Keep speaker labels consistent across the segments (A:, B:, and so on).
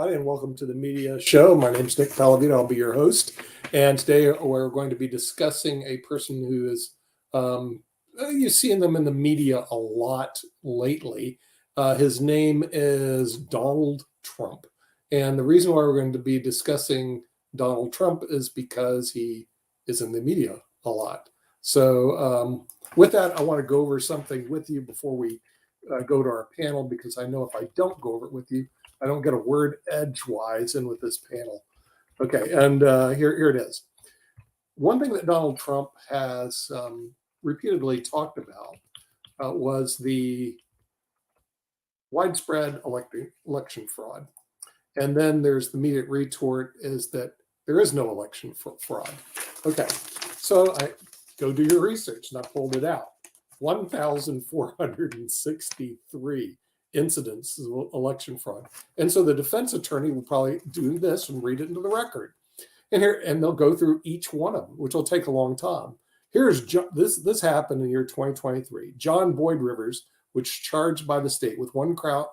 A: everybody, and welcome to the media show. My name is Nick Pallavito. I'll be your host. And today we're going to be discussing a person who is, you've seen them in the media a lot lately. His name is Donald Trump. And the reason why we're going to be discussing Donald Trump is because he is in the media a lot. So with that, I want to go over something with you before we go to our panel, because I know if I don't go over it with you, I don't get a word edgewise in with this panel. Okay, and here it is. One thing that Donald Trump has repeatedly talked about was the widespread election fraud. And then there's the immediate retort is that there is no election fraud. Okay, so I go do your research, and I pulled it out. 1,463 incidents of election fraud. And so the defense attorney will probably do this and read it into the record. And they'll go through each one of them, which will take a long time. Here's this happened in the year 2023. John Boyd Rivers, which charged by the state with one count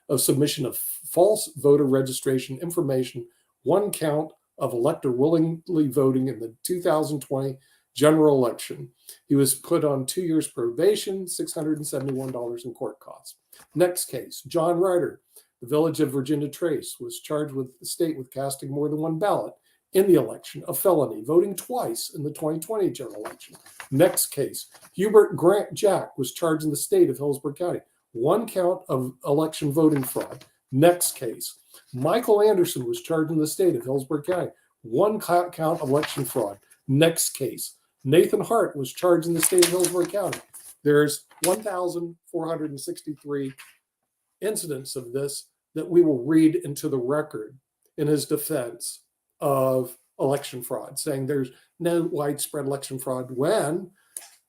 A: of submission of false voter registration information, one count of elector willingly voting in the 2020 general election. He was put on 2 years probation, $671 in court costs. Next case, John Ryder, the village of Virginia Trace, was charged with the state with casting more than one ballot in the election, a felony, voting twice in the 2020 general election. Next case, Hubert Grant Jack was charged in the state of Hillsborough County, one count of election voting fraud. Next case, Michael Anderson was charged in the state of Hillsborough County, one count of election fraud. Next case, Nathan Hart was charged in the state of Hillsborough County. There's 1,463 incidents of this that we will read into the record in his defense of election fraud, saying there's no widespread election fraud. When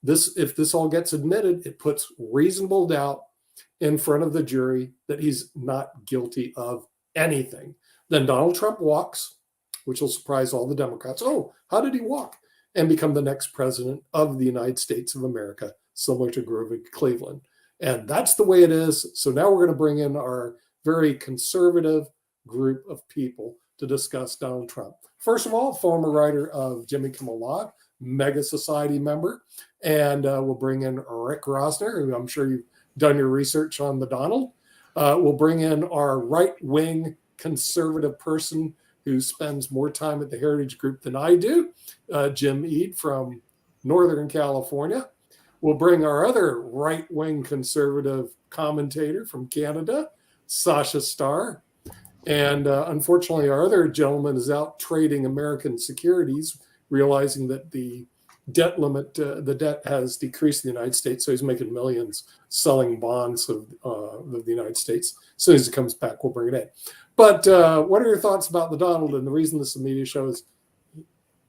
A: if this all gets admitted, it puts reasonable doubt in front of the jury that he's not guilty of anything. Then Donald Trump walks, which will surprise all the Democrats. Oh, how did he walk? And become the next president of the United States of America, similar to Grover Cleveland. And that's the way it is. So now we're going to bring in our very conservative group of people to discuss Donald Trump. First of all, former writer of Jimmy Kimmel Live, Mega Society member. And we'll bring in Rick Rosner, who I'm sure you've done your research on the Donald. We'll bring in our right-wing conservative person who spends more time at the Heritage Group than I do, Jim Eade from Northern California. We'll bring our other right-wing conservative commentator from Canada, Sasha Starr. And unfortunately, our other gentleman is out trading American securities, realizing that the debt limit, the debt has decreased in the United States, so he's making millions selling bonds of the United States. As soon as it comes back, we'll bring it in. But what are your thoughts about the Donald? And the reason this is a media show is,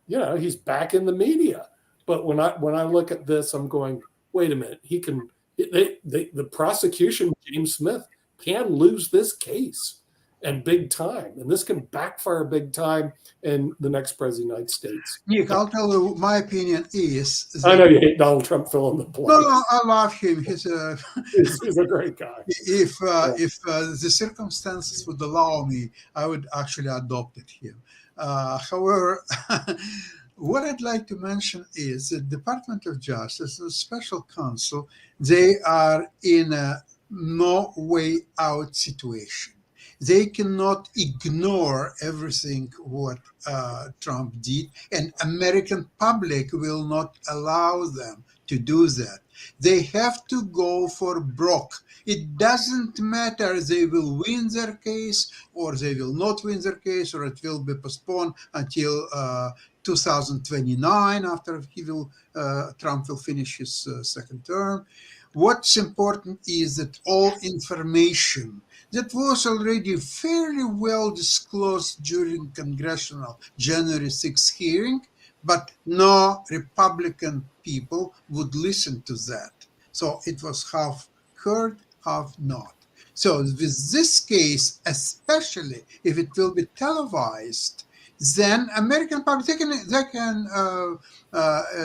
A: he's back in the media. But when I look at this, I'm going, wait a minute. The prosecution, James Smith, can lose this case, and big time. And this can backfire big time in the next president of the United States.
B: Nick, I'll tell you, my opinion is...
A: I know you hate Donald Trump, fill in the blank.
B: No, I love him. He's a
A: great guy.
B: If the circumstances would allow me, I would actually adopt him. However, what I'd like to mention is the Department of Justice, the special counsel, they are in a no way out situation. They cannot ignore everything what Trump did, and American public will not allow them to do that. They have to go for broke. It doesn't matter they will win their case or they will not win their case, or it will be postponed until 2029 after Trump will finish his second term. What's important is that all information that was already fairly well disclosed during congressional January 6th hearing, but no Republican people would listen to that. So it was half heard, half not. So with this case, especially if it will be televised, then American public, they can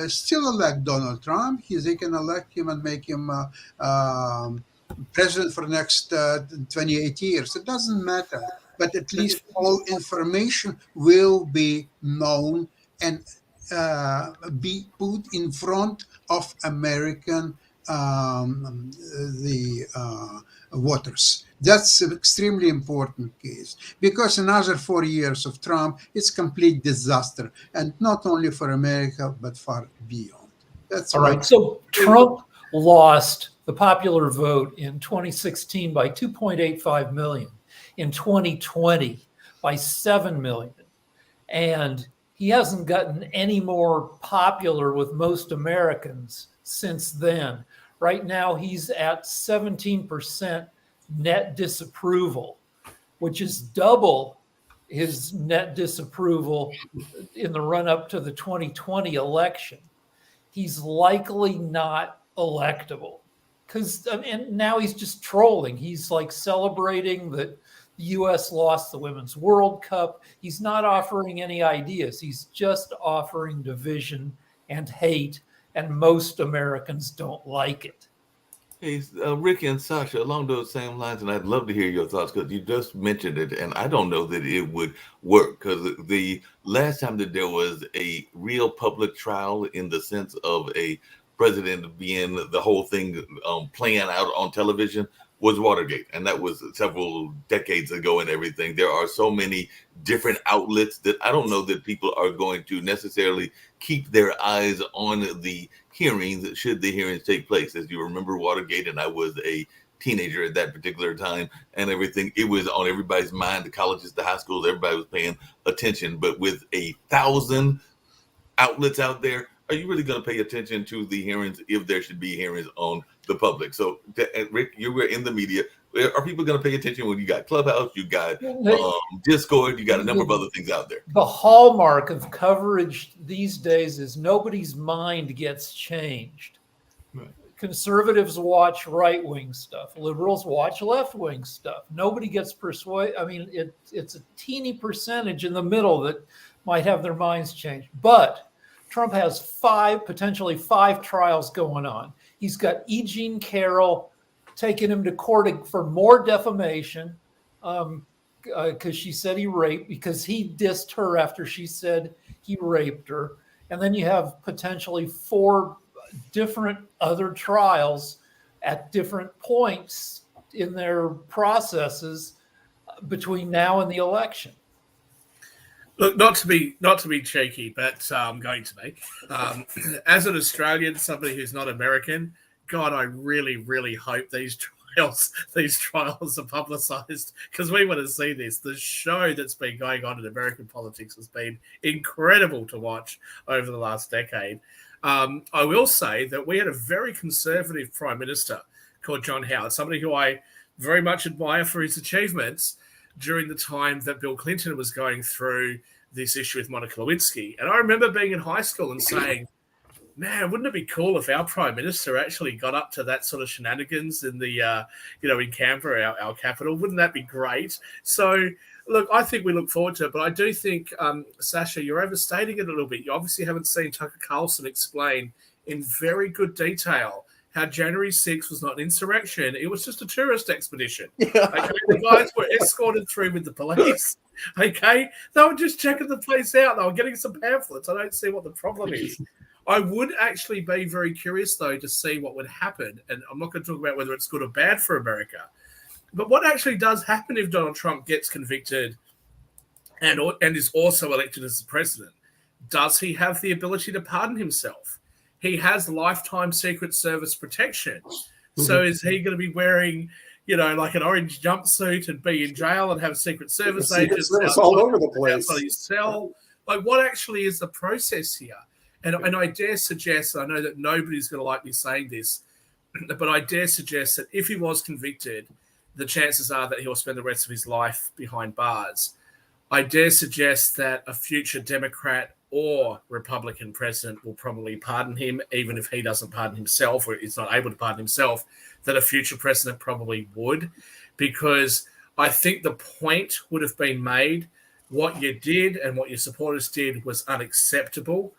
B: still elect Donald Trump. They can elect him and make him president for the next 28 years. It doesn't matter. but at least all information will be known and be put in front of American the voters. That's an extremely important case because another 4 years of Trump is complete disaster, and not only for America but far beyond. That's
C: all right. So Trump lost the popular vote in 2016 by 2.85 million, in 2020 by 7 million, and he hasn't gotten any more popular with most Americans since then. Right now, he's at 17% net disapproval, which is double his net disapproval in the run-up to the 2020 election. He's likely not electable and now he's just trolling. He's like celebrating that the U.S. lost the Women's World Cup. He's not offering any ideas. He's just offering division and hate, and most Americans don't like it.
D: Hey, Ricky and Sasha, along those same lines, and I'd love to hear your thoughts because you just mentioned it, and I don't know that it would work because the last time that there was a real public trial in the sense of a president being the whole thing playing out on television was Watergate, and that was several decades ago and everything. There are so many different outlets that I don't know that people are going to necessarily keep their eyes on the hearings should the hearings take place. As you remember Watergate, and I was a teenager at that particular time and everything, it was on everybody's mind, the colleges, the high schools, everybody was paying attention. But with 1,000 outlets out there, are you really going to pay attention to the hearings if there should be hearings on the public? So, Rick, you were in the media. Are people going to pay attention when you got Clubhouse, you got Discord, you got a number of other things out there?
C: The hallmark of coverage these days is nobody's mind gets changed. Right. Conservatives watch right-wing stuff. Liberals watch left-wing stuff. Nobody gets persuaded. I mean, it's a teeny percentage in the middle that might have their minds changed. But Trump has potentially five trials going on. He's got E. Jean Carroll taking him to court for more defamation because she said he raped, because he dissed her after she said he raped her. And then you have potentially 4 different other trials at different points in their processes between now and the election.
E: Look, not to be cheeky, but I'm going to be. As an Australian, somebody who's not American, God, I really, really hope these trials are publicized because we want to see this. The show that's been going on in American politics has been incredible to watch over the last decade. I will say that we had a very conservative prime minister called John Howard, somebody who I very much admire for his achievements during the time that Bill Clinton was going through this issue with Monica Lewinsky. And I remember being in high school and saying, man, wouldn't it be cool if our prime minister actually got up to that sort of shenanigans in the, in Canberra, our capital? Wouldn't that be great? So, look, I think we look forward to it. But I do think, Sasha, you're overstating it a little bit. You obviously haven't seen Tucker Carlson explain in very good detail how January 6th was not an insurrection. It was just a tourist expedition. Yeah. Okay? The guys were escorted through with the police. Okay? They were just checking the place out. They were getting some pamphlets. I don't see what the problem is. I would actually be very curious, though, to see what would happen. And I'm not going to talk about whether it's good or bad for America. But what actually does happen if Donald Trump gets convicted and is also elected as the president? Does he have the ability to pardon himself? He has lifetime Secret Service protection. Mm-hmm. So is he going to be wearing, like an orange jumpsuit and be in jail and have Secret Service agents
A: all over the place?
E: Outside his cell? Like, what actually is the process here? And I dare suggest, I know that nobody's going to like me saying this, but I dare suggest that if he was convicted, the chances are that he'll spend the rest of his life behind bars. I dare suggest that a future Democrat or Republican president will probably pardon him, even if he doesn't pardon himself or is not able to pardon himself, that a future president probably would, because I think the point would have been made. What you did and what your supporters did was unacceptable.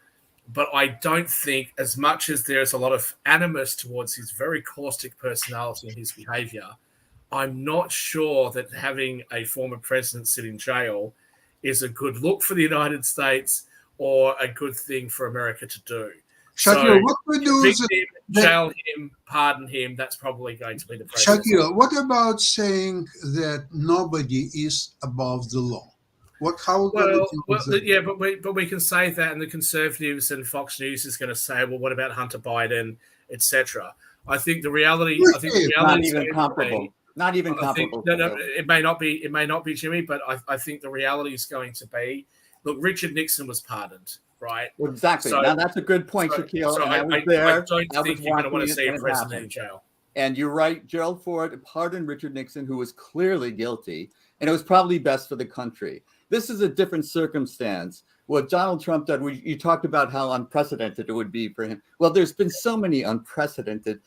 E: But I don't think, as much as there's a lot of animus towards his very caustic personality and his behavior, I'm not sure that having a former president sit in jail is a good look for the United States or a good thing for America to do.
B: Shakir, what we do is
E: Convict him, jail him, pardon him. That's probably going to be the process.
B: Shakir, what about saying that nobody is above the law? How
E: yeah, but we can say that, and the Conservatives and Fox News is going to say, well, what about Hunter Biden, etc. I think the reality. I think the reality
F: not even comparable. Not even comparable.
E: No, it may not be. It may not be, Jimmy. But I think the reality is going to be. Look, Richard Nixon was pardoned, right?
F: Well, exactly.
E: So,
F: now that's a good point, Shaquille.
E: So
F: I was
E: I
F: there.
E: don't
F: I
E: think
F: was
E: you're going to want to
F: watching
E: see
F: it
E: a
F: and it
E: president
F: happened.
E: in jail.
F: And you're right. Gerald Ford pardoned Richard Nixon, who was clearly guilty, and it was probably best for the country. This is a different circumstance. What Donald Trump did, you talked about how unprecedented it would be for him. Well, there's been so many unprecedented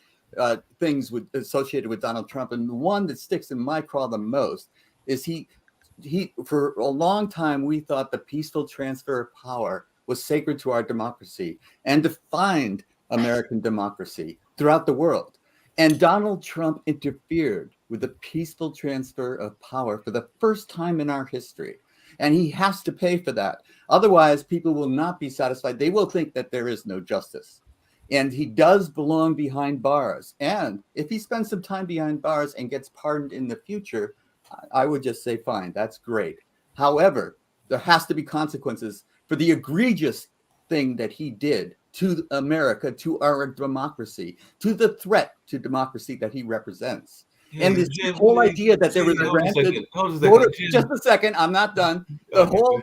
F: things associated with Donald Trump, and the one that sticks in my craw the most is he for a long time we thought the peaceful transfer of power was sacred to our democracy and defined American democracy throughout the world. And Donald Trump interfered with the peaceful transfer of power for the first time in our history. And he has to pay for that. Otherwise, people will not be satisfied. They will think that there is no justice. And he does belong behind bars. And if he spends some time behind bars and gets pardoned in the future, I would just say, fine, that's great. However, there has to be consequences for the egregious thing that he did to America, to our democracy, to the threat to democracy that he represents. And this whole idea that there was rampant voter, just a second, I'm not done. The whole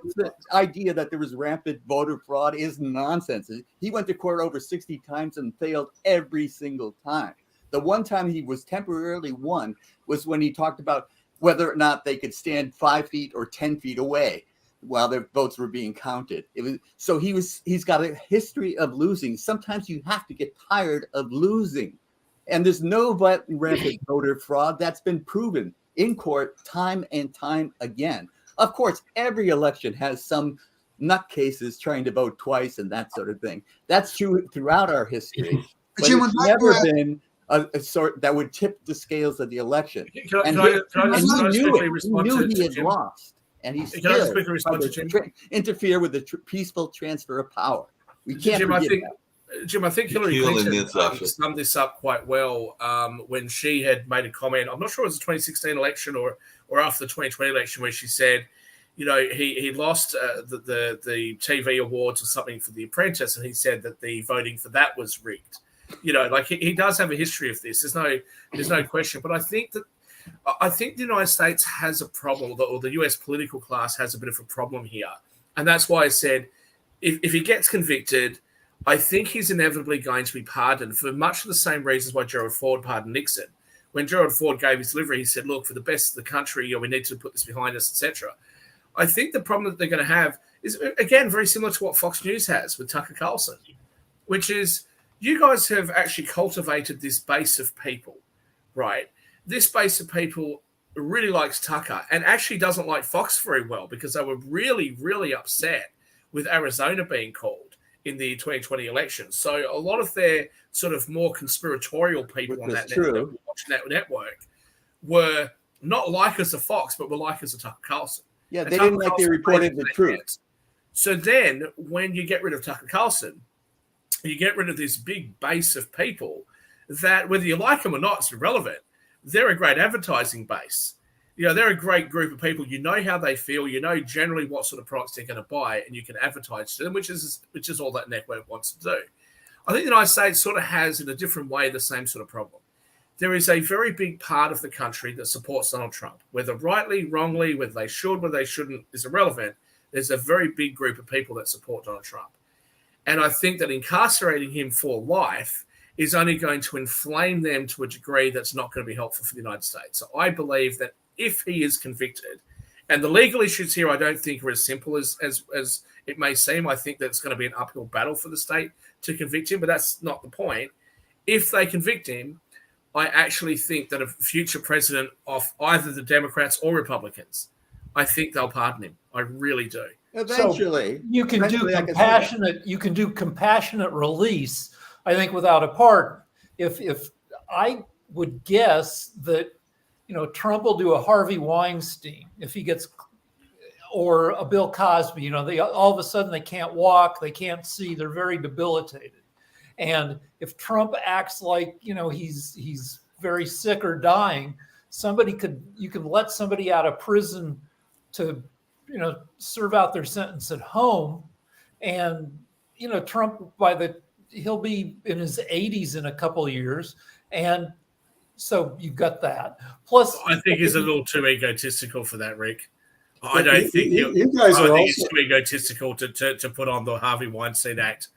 F: idea that there was rampant voter fraud is nonsense. He went to court over 60 times and failed every single time. The one time he was temporarily won was when he talked about whether or not they could stand 5 feet or 10 feet away while their votes were being counted. He's got a history of losing. Sometimes you have to get tired of losing. And there's no rampant voter fraud that's been proven in court time and time again. Of course, every election has some nutcases trying to vote twice and that sort of thing. That's true throughout our history. But it's never been a sort that would tip the scales of the election. He knew he had lost. And he still interfere with the peaceful transfer of power. We can't forget that.
E: Jim, I think Hillary Clinton summed this up quite well when she had made a comment. I'm not sure it was the 2016 election or after the 2020 election, where she said, you know, he lost the TV awards or something for The Apprentice, and he said that the voting for that was rigged. You know, like he does have a history of this. There's no question. But I think the United States has a problem, or the US political class has a bit of a problem here, and that's why I said if he gets convicted, I think he's inevitably going to be pardoned for much of the same reasons why Gerald Ford pardoned Nixon. When Gerald Ford gave his delivery, he said, look, for the best of the country, we need to put this behind us, etc. I think the problem that they're going to have is, again, very similar to what Fox News has with Tucker Carlson, which is you guys have actually cultivated this base of people, right? This base of people really likes Tucker and actually doesn't like Fox very well because they were really, really upset with Arizona being called in the 2020 election. So a lot of their sort of more conspiratorial people on that network were not likers of Fox, but were likers of Tucker Carlson.
F: Yeah, they didn't like they reported the truth.
E: So then when you get rid of Tucker Carlson, you get rid of this big base of people that, whether you like them or not, it's irrelevant. They're a great advertising base. You know, they're a great group of people. You know how they feel. You know generally what sort of products they're going to buy, and you can advertise to them, which is all that network wants to do. I think the United States sort of has, in a different way, the same sort of problem. There is a very big part of the country that supports Donald Trump, whether rightly, wrongly, whether they should, whether they shouldn't, is irrelevant. There's a very big group of people that support Donald Trump. And I think that incarcerating him for life is only going to inflame them to a degree that's not going to be helpful for the United States. So I believe that if he is convicted, and the legal issues here I don't think are as simple as it may seem. I think that it's going to be an uphill battle for the state to convict him, but that's not the point. If they convict him, I actually think that a future president of either the Democrats or Republicans, I think they'll pardon him. I really do.
F: Eventually.
C: So you can do compassionate release, I think, without a pardon. If I would guess that Trump will do a Harvey Weinstein if he gets, or a Bill Cosby. They all of a sudden they can't walk, they can't see, they're very debilitated. And if Trump acts like he's very sick or dying, you can let somebody out of prison to serve out their sentence at home, and Trump he'll be in his 80s in a couple of years, and so you've got that. Plus,
E: I think he's a little too egotistical for that, Rick. I don't think
A: you guys are
E: he's
A: also
E: too egotistical to put on the Harvey Weinstein act.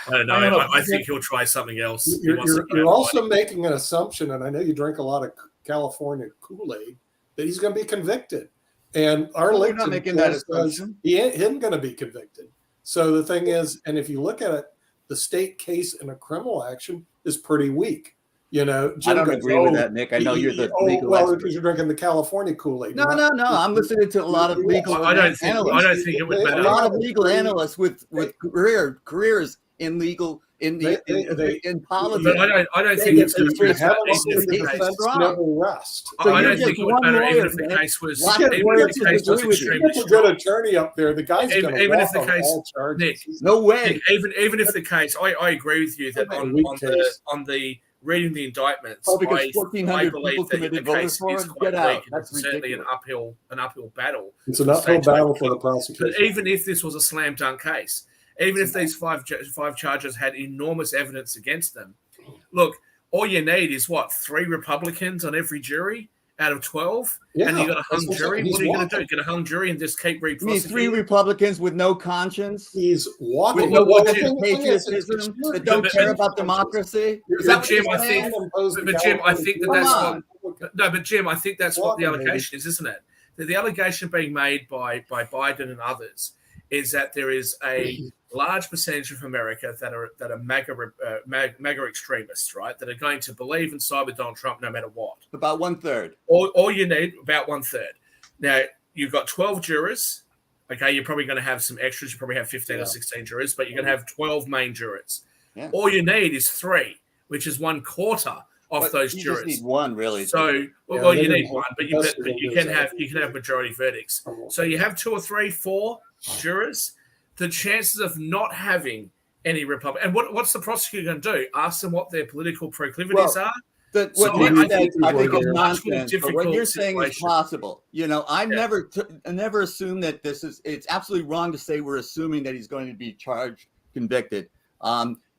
E: I don't know. I think he'll try something else.
A: You're also making an assumption, and I know you drink a lot of California Kool-Aid, that he's going to be convicted. And our
F: We're not
A: LinkedIn
F: making that
A: post says
F: assumption.
A: he isn't going to be convicted. So the thing is, and if you look at it, the state case in a criminal action is pretty weak. Jim
F: I don't
A: goes,
F: agree with that, Nick. I know you're the legal
A: well,
F: expert.
A: because you're drinking the California Kool-Aid.
F: No. I'm listening to a lot of legal
E: I don't
F: analysts.
E: think it would
F: A
E: matter.
F: lot of legal analysts with careers in legal in politics.
E: But I don't think it's going to
A: You
E: be
A: haven't
F: it's
A: seen the
F: it's
A: defense
F: strong.
A: never rest.
F: So
E: I
F: you're
E: don't
F: just
E: think it would
F: one
E: matter, even
F: lawyer,
E: if the
F: man.
E: case was
F: Lots of
E: even
F: lawyers
E: if the case was
F: disagree with you.
E: extremely
A: If a
E: strong.
A: good attorney up there, the guy's
E: Even-
A: going to
E: even if
A: walk
E: the
A: on
E: case-
A: all charges.
E: Nick,
F: No way.
E: Even if the case, I agree with you that
A: Okay,
E: on
A: weak
E: the
A: case.
E: on the reading the indictments,
F: Oh, because
E: I
F: 1,400
E: believe
F: people
E: that the
F: committed voter
E: case
F: fraud?
E: is quite
F: Get out.
E: weak, and
F: That's
E: it's certainly an
F: ridiculous.
E: uphill battle.
A: It's an uphill
E: States
A: battle
E: like
A: for the
E: But
A: prosecution.
E: even if this was a slam dunk case, even if these five charges had enormous evidence against them, look, all you need is 3 Republicans on every jury out of 12, and you got a hung
A: that's
E: jury.
A: he's
E: What are you going to
A: walking.
E: do? Get a hung jury and just keep
F: You mean 3
E: re-prosecuting?
F: Republicans with no conscience,
A: He's walking.
E: With no
A: Well, the
E: Jim,
A: thing is, it's
F: patriotism,
A: extreme.
F: that don't
E: But-
F: care about democracy?
A: You're
F: Is that
E: But Jim,
F: what
E: I
F: you're
E: think-
F: saying?
A: impose the
E: but Jim, I
A: California
E: think that
A: Kool-Aid
F: that's
A: on
F: what-
A: Republicans.
E: No, but Jim, I think that's what the
A: Walking, baby.
E: allegation is, isn't it? The allegation being made by Biden and others is that there is a large percentage of America that are MAGA extremists, right? That are going to believe and side with Donald Trump no matter what.
F: About 1/3.
E: All you need, about 1/3. Now, you've got 12 jurors. Okay, you're probably going to have some extras. You probably have 15 or 16 jurors, but you're going to have 12 main jurors.
F: Yeah.
E: All you need is 3, which is 1/4 of
F: But
E: those
F: you
E: jurors.
F: just need one, really.
E: So, well,
A: Yeah,
E: you
A: they
E: need
A: don't-
E: one, but
A: that's
E: you
A: what
E: you
A: it
E: can
A: is.
E: have majority verdicts. So you have 2 or 3, 4 jurors. The chances of not having any Republican, and what's the prosecutor going to do? Ask them what their political proclivities are.
F: What
E: So
F: Nick
E: I
F: said,
E: think
F: I think
A: it's
F: is
A: a
E: much more
F: nonsense. But what
E: difficult
F: you're saying is
E: situation.
F: possible. I
E: Yeah.
F: never assume that this is. It's absolutely wrong to say we're assuming that he's going to be charged, convicted.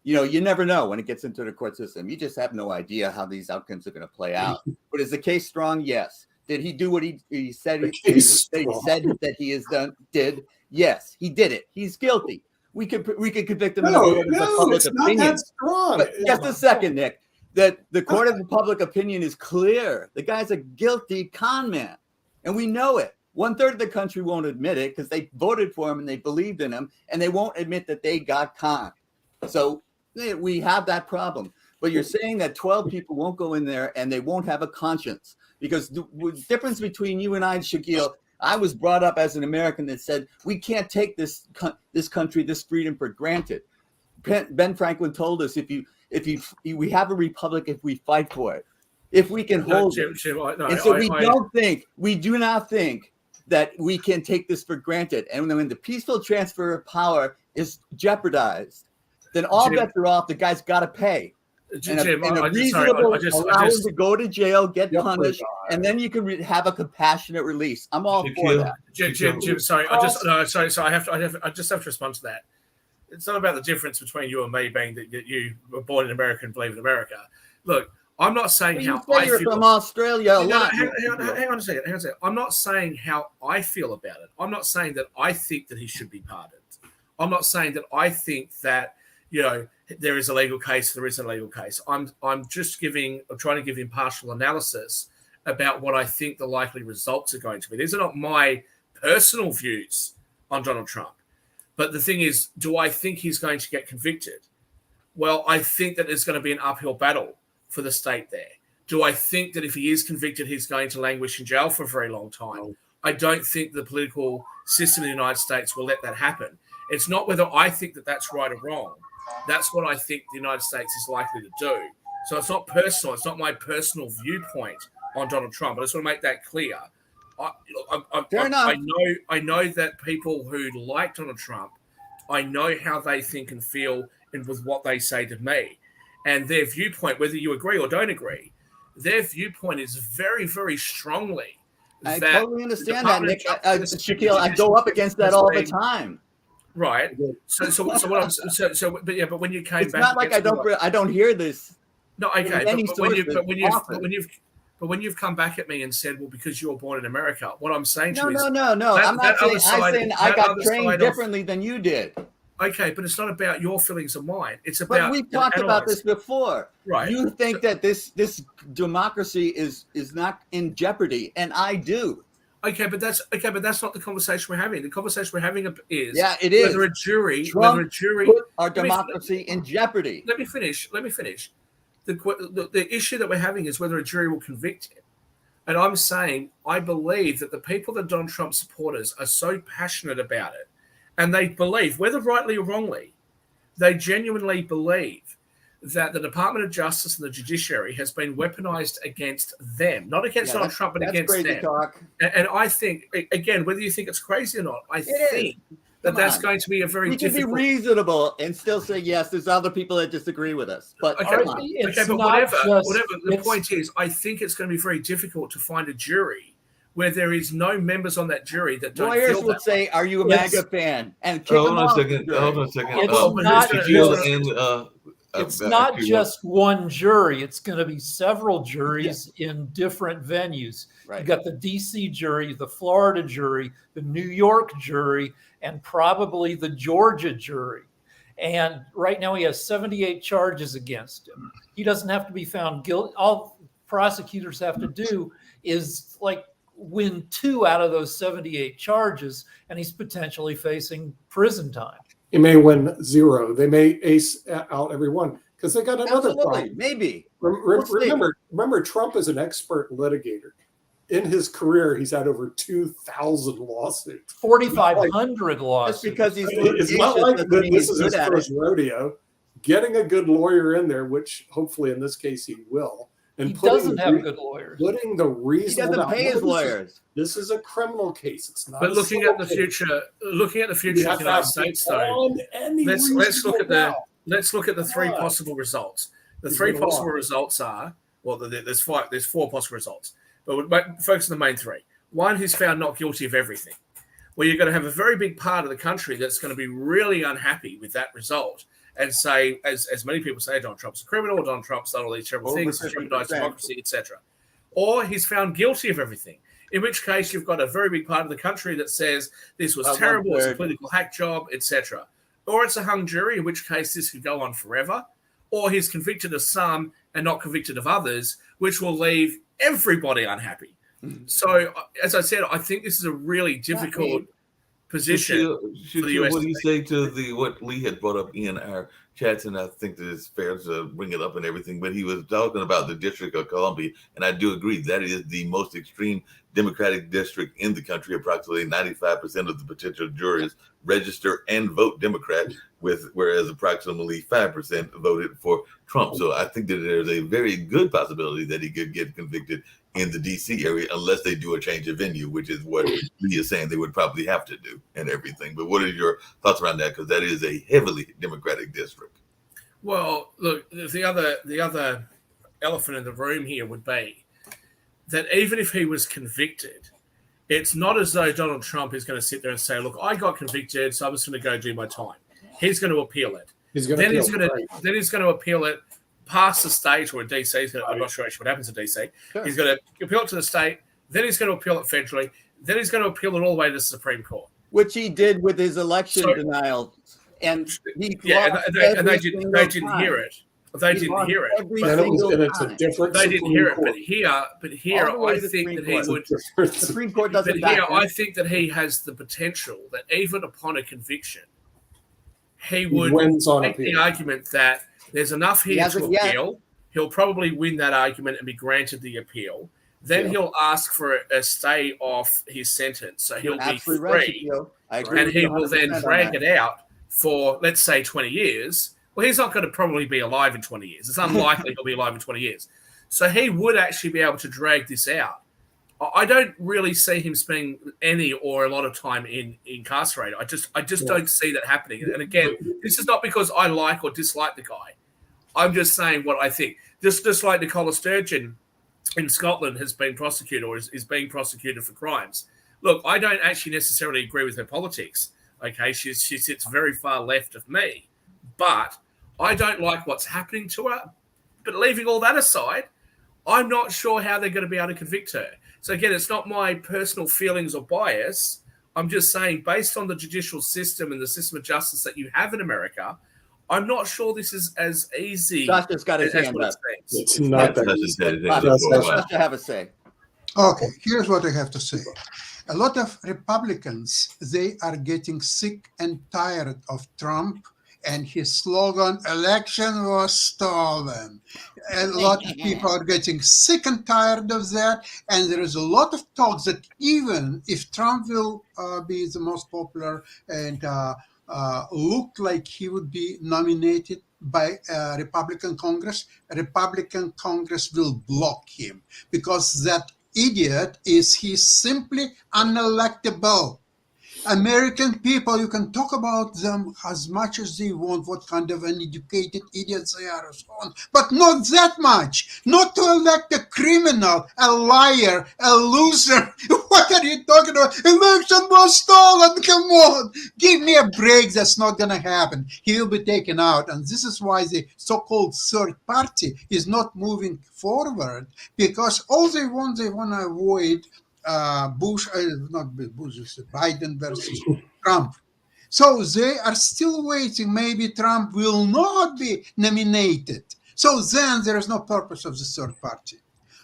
F: You never know when it gets into the court system. You just have no idea how these outcomes are going to play out. But is the case strong? Yes. Did he do what he said?
A: The
F: He
A: case
F: said
A: strong.
F: that he has done. Did yes, he did it. He's guilty. We could convict him. in
A: No,
F: the court of public
A: it's not
F: opinion.
A: that strong.
F: But just a second, Nick. That the court of public opinion is clear. The guy's a guilty con man, and we know it. 1/3 of the country won't admit it because they voted for him and they believed in him, and they won't admit that they got conned. So we have that problem. But you're saying that 12 people won't go in there and they won't have a conscience because the difference between you and I, Shaquille. I was brought up as an American that said we can't take this country, this freedom for granted. Ben Franklin told us we have a republic if we fight for it, if we can hold it. And so we do not think that we can take this for granted. And when the peaceful transfer of power is jeopardized, then all
E: Jim,
F: bets are off. The guy's got to pay.
E: Jim,
F: Allow him to go to jail, get punished, and then you can have a compassionate release. I'm all for that.
E: Jim, sorry, I just have to respond to that. It's not about the difference between you and me being that you were born in America and believe in America. Look, I'm not saying
F: You
E: how
F: say
E: I
F: you're
E: feel.
F: from Australia a
E: No,
F: lot.
E: hang on a second. I'm not saying how I feel about it. I'm not saying that I think that he should be pardoned. I'm not saying that I think that there is a legal case, there isn't a legal case. I'm trying to give impartial analysis about what I think the likely results are going to be. These are not my personal views on Donald Trump. But the thing is, do I think he's going to get convicted? Well, I think that there's going to be an uphill battle for the state there. Do I think that if he is convicted, he's going to languish in jail for a very long time? I don't think the political system in the United States will let that happen. It's not whether I think that that's right or wrong. That's what I think the United States is likely to do. So it's not personal. It's not my personal viewpoint on Donald Trump. I just want to make that clear.
F: Fair enough.
E: I know that people who like Donald Trump, I know how they think and feel and with what they say to me. And their viewpoint, whether you agree or don't agree, their viewpoint is very, very strongly.
F: I
E: that
F: totally understand
E: the
F: that, Nick.
E: Department of Justice
F: Shaquille, I go up against that all the time.
E: Right. So what I'm but when you came
F: It's
E: back,
F: not like I don't hear this.
E: No, okay,
F: any
E: but when
F: sources
E: when you've come back at me and said, well, because you were born in America, what I'm saying to
F: No.
E: you is
F: I'm
E: that
F: not saying.
E: other side-
F: I'm saying I
E: that
F: got
E: other
F: trained
E: side of-
F: differently than you did.
E: okay, but it's not about your feelings or mine. It's
F: But
E: about
F: we've talked about this
E: analyzing.
F: before.
E: Right.
F: You think that this democracy is not in jeopardy, and I do.
E: Okay, but that's not the conversation we're having. The conversation we're having is
F: Yeah, it is.
E: whether a jury
F: Trump put our
E: Let me-
F: democracy in jeopardy.
E: Let me finish. The issue that we're having is whether a jury will convict him. And I'm saying I believe that the people that Donald Trump supporters are so passionate about it, and they believe, whether rightly or wrongly, they genuinely believe that the Department of Justice and the judiciary has been weaponized against them, not against Donald Trump, but
F: That's
E: against
F: crazy
E: them.
F: talk.
E: And I think, again, whether you think it's crazy or not, I
F: is.
E: think that
F: Come
E: that's
F: on.
E: going to be a very
F: We can be
E: difficult.
F: reasonable and still say yes. There's other people that disagree with us, but
E: Okay,
F: come on.
C: It's
E: okay, but
C: not
E: whatever.
C: just-
E: The
C: it's-
E: point is, I think it's going to be very difficult to find a jury where there is no members on that jury that don't
F: Lawyers
E: feel
F: would
E: that.
F: say, "Are you a
C: It's-
F: MAGA fan?" and kick
D: Hold
F: them
D: on a
F: off.
D: second.
F: the
D: Hold
F: jury.
D: on a second.
C: It's
E: Well,
C: not
D: Shaquille
C: just-
D: and,
C: It's
D: back
C: not
D: to you.
C: just one jury. It's going to be several juries in different venues.
F: Right.
C: You've got the DC jury, the Florida jury, the New York jury, and probably the Georgia jury. And right now he has 78 charges against him. He doesn't have to be found guilty. All prosecutors have to do is like win 2 out of those 78 charges, and he's potentially facing prison time.
A: He may win 0. They may ace out every one because they got another
F: Absolutely,
A: problem.
F: maybe.
A: Rem-
F: We'll see.
A: remember, Trump is an expert litigator. In his career, he's had over 2,000 lawsuits.
C: 4,500
F: Just
C: lawsuits.
F: because he's
A: It's not
F: litigious
A: like
F: doesn't
A: that
F: mean
A: this
F: he's
A: is his
F: good at
A: first
F: it.
A: rodeo. Getting a good lawyer in there, which hopefully in this case he will, and
C: He doesn't have good lawyers.
A: putting the
F: He
A: reasonable.
F: doesn't pay his
A: this is-
F: lawyers.
A: This is a criminal case. It's not.
E: But
A: a
E: looking
A: civil
E: at the
A: case.
E: future, looking at the
A: You
E: future
A: have
E: of the
A: to
E: United
A: have
E: States, though,
A: beyond any
E: let's look at the
A: reasonable
E: let's look at the 3
A: Come on.
E: possible results. The
A: You're
E: 3
A: gonna
E: possible
A: lie.
E: results are there's 4 possible results, but we'll focus on the main 3. One, who's found not guilty of everything. Well, you're going to have a very big part of the country that's going to be really unhappy with that result and say, as many people say, Donald Trump's a criminal, Donald Trump's done all these terrible
F: Over
E: things,
F: 50%.
E: jeopardized democracy, etc. Or he's found guilty of everything. In which case, you've got a very big part of the country that says this was
F: About
E: terrible, it's a
F: 1/3.
E: political hack job, etc. Or it's a hung jury, in which case this could go on forever. Or he's convicted of some and not convicted of others, which will leave everybody unhappy. So, as I said, I think this is a really difficult position.
D: Shaquille,
E: for the US
D: what do you
E: to
D: say to what Lee had brought up in our chats? And I think that it's fair to bring it up and everything, but he was talking about the District of Columbia, and I do agree that is the most extreme Democratic district in the country. Approximately 95% of the potential jurors register and vote Democrat, whereas approximately 5% voted for Trump. So I think that there's a very good possibility that he could get convicted in the DC area unless they do a change of venue, which is what Lee is saying they would probably have to do and everything. But what are your thoughts around that? Because that is a heavily Democratic district.
E: Well, look, the other elephant in the room here would be that even if he was convicted, it's not as though Donald Trump is going to sit there and say, look, I got convicted, so I'm just going to go do my time. He's going to appeal it.
A: He's going
E: Then
A: to
E: he's going to appeal it past the state or DC. I'm not sure actually what happens in DC.
F: Sure.
E: He's going to appeal it to the state. Then he's going to appeal it federally. Then he's going to appeal it all the way to the Supreme Court.
F: Which he did with his election
E: So-
F: denial, and he
E: Yeah,
F: lost
E: and they
F: every
E: didn't
F: single
E: hear
F: time.
E: it. They
F: He
E: didn't
F: lost
E: hear it.
F: every
E: But
F: single
A: and it's a
F: time.
A: different.
E: they didn't hear it.
A: Supreme
E: But here,
F: All the way
E: I
F: to
E: think
F: Supreme
E: that he
F: Court.
E: would.
A: Court.
F: Supreme Court
E: But
F: doesn't
E: here,
F: back
E: I
F: him.
E: think that he has the potential that even upon a conviction, he
A: He
E: would
A: wins on
E: make the
A: appeal.
E: argument that there's enough
F: He
E: here to
F: hasn't yet.
E: appeal. He'll probably win that argument and be granted the appeal. Then
F: Yeah.
E: he'll ask for a stay off his sentence, so he'll be
F: Absolutely right,
E: free,
F: Shaquille. I agree
E: and
F: with
E: he
F: you
E: will then
F: 100% on
E: drag
F: that.
E: it out for, let's say, 20 years. Well, he's not going to probably be alive in 20 years. It's unlikely he'll be alive in 20 years. So he would actually be able to drag this out. I don't really see him spending any or a lot of time incarcerated. I just don't see that happening. And again, this is not because I like or dislike the guy. I'm just saying what I think. Just like Nicola Sturgeon in Scotland has been prosecuted or is being prosecuted for crimes. Look, I don't actually necessarily agree with her politics. Okay, she sits very far left of me, but I don't like what's happening to her. But leaving all that aside, I'm not sure how they're going to be able to convict her. So again, it's not my personal feelings or bias. I'm just saying, based on the judicial system and the system of justice that you have in America, I'm not sure this is as easy.
F: Josh's got his
E: as
F: hand
E: what
F: up.
E: it seems.
A: It's not that
D: Sasha
A: easy.
D: said it.
F: Josh, have a say.
B: Okay, here's what I have to say. A lot of Republicans, they are getting sick and tired of Trump and his slogan, election was stolen. A lot of people are getting sick and tired of that. And there is a lot of talk that even if Trump will be the most popular and look like he would be nominated by Republican Congress will block him because that idiot he's simply unelectable. American people, you can talk about them as much as they want, what kind of uneducated idiots they are, and so on, but not that much. Not to elect a criminal, a liar, a loser. What are you talking about? Election was stolen. Come on, give me a break. That's not going to happen. He will be taken out, and this is why the so-called third party is not moving forward, because all they want to avoid Biden versus Trump. So they are still waiting. Maybe Trump will not be nominated. So then there is no purpose of the third party.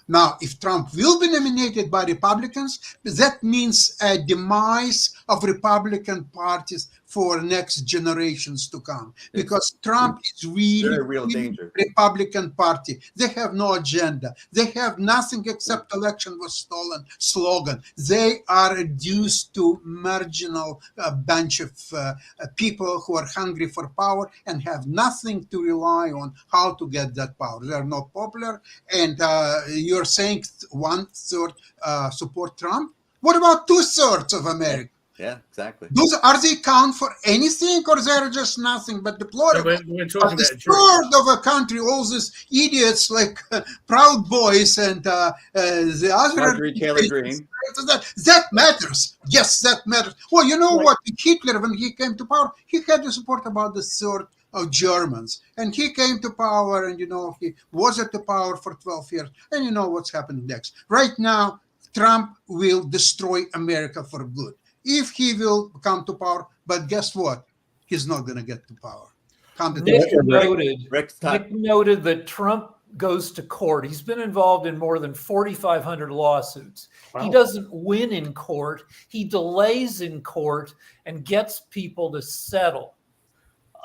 B: Now, if Trump will be nominated by Republicans, that means a demise of Republican parties for next generations to come. Because Trump is really
F: Very real danger.
B: Republican Party. They have no agenda. They have nothing except election was stolen slogan. They are reduced to marginal bunch of people who are hungry for power and have nothing to rely on how to get that power. They are not popular. And you're saying 1/3 support Trump? What about 2/3 of America?
F: Yeah, exactly.
B: Are they count for anything, or they're just nothing but deplorable?
E: So we're talking
B: But
E: about
B: the third of a country, all these idiots like Proud Boys and the other
F: Marjorie Taylor Greene.
B: that matters. Yes, that matters. Well, you know what? Hitler, when he came to power, he had to support about the third of Germans, and he came to power, and he was at the power for 12 years, and you know what's happening next. Right now, Trump will destroy America for good if he will come to power. But guess what? He's not going to get to power.
C: Nick
F: Rick
C: noted that Trump goes to court. He's been involved in more than 4,500 lawsuits.
A: Wow.
C: He doesn't win in court. He delays in court and gets people to settle.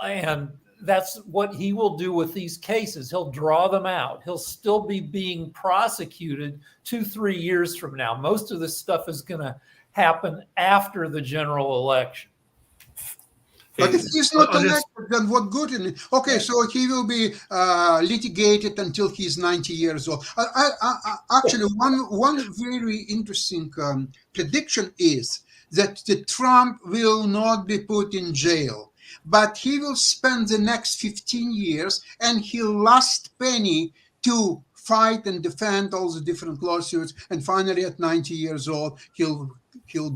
C: And that's what he will do with these cases. He'll draw them out. He'll still be being prosecuted 2-3 years from now. Most of this stuff is going to happen after the general election.
B: But if he's not elected, then what good in it? Okay, so he will be litigated until he's 90 years old. Actually, one very interesting prediction is that the Trump will not be put in jail, but he will spend the next 15 years and he'll last penny to fight and defend all the different lawsuits, and finally at 90 years old he'll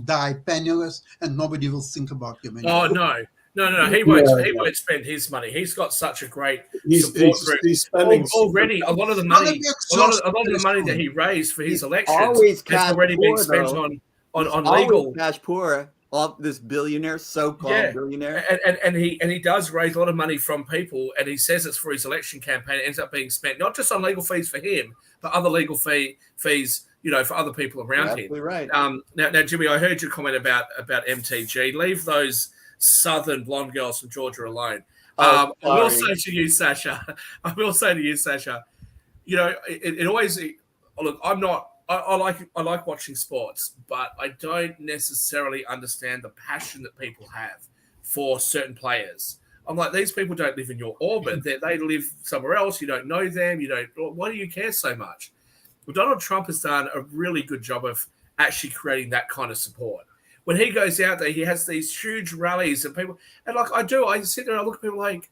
B: die penniless and nobody will think about him anymore.
E: Oh no, he won't spend his money. He's got such a great support group.
A: He's spending
E: already a lot of the money that he raised for his elections
F: always
E: has already been spent on legal.
F: Cash poor, all this billionaire, so-called billionaire,
E: and he does raise a lot of money from people, and he says it's for his election campaign. It ends up being spent not just on legal fees for him, but other legal fees, for other people around him.
F: Right.
E: Now, Jimmy, I heard your comment about MTG. Leave those Southern blonde girls from Georgia alone. I will say to you, Sasha. It always look. I like watching sports, but I don't necessarily understand the passion that people have for certain players. I'm like, these people don't live in your orbit. They live somewhere else. You don't know them. You don't. Why do you care so much? Well, Donald Trump has done a really good job of actually creating that kind of support. When he goes out there, he has these huge rallies and people. And like I sit there and I look at people like,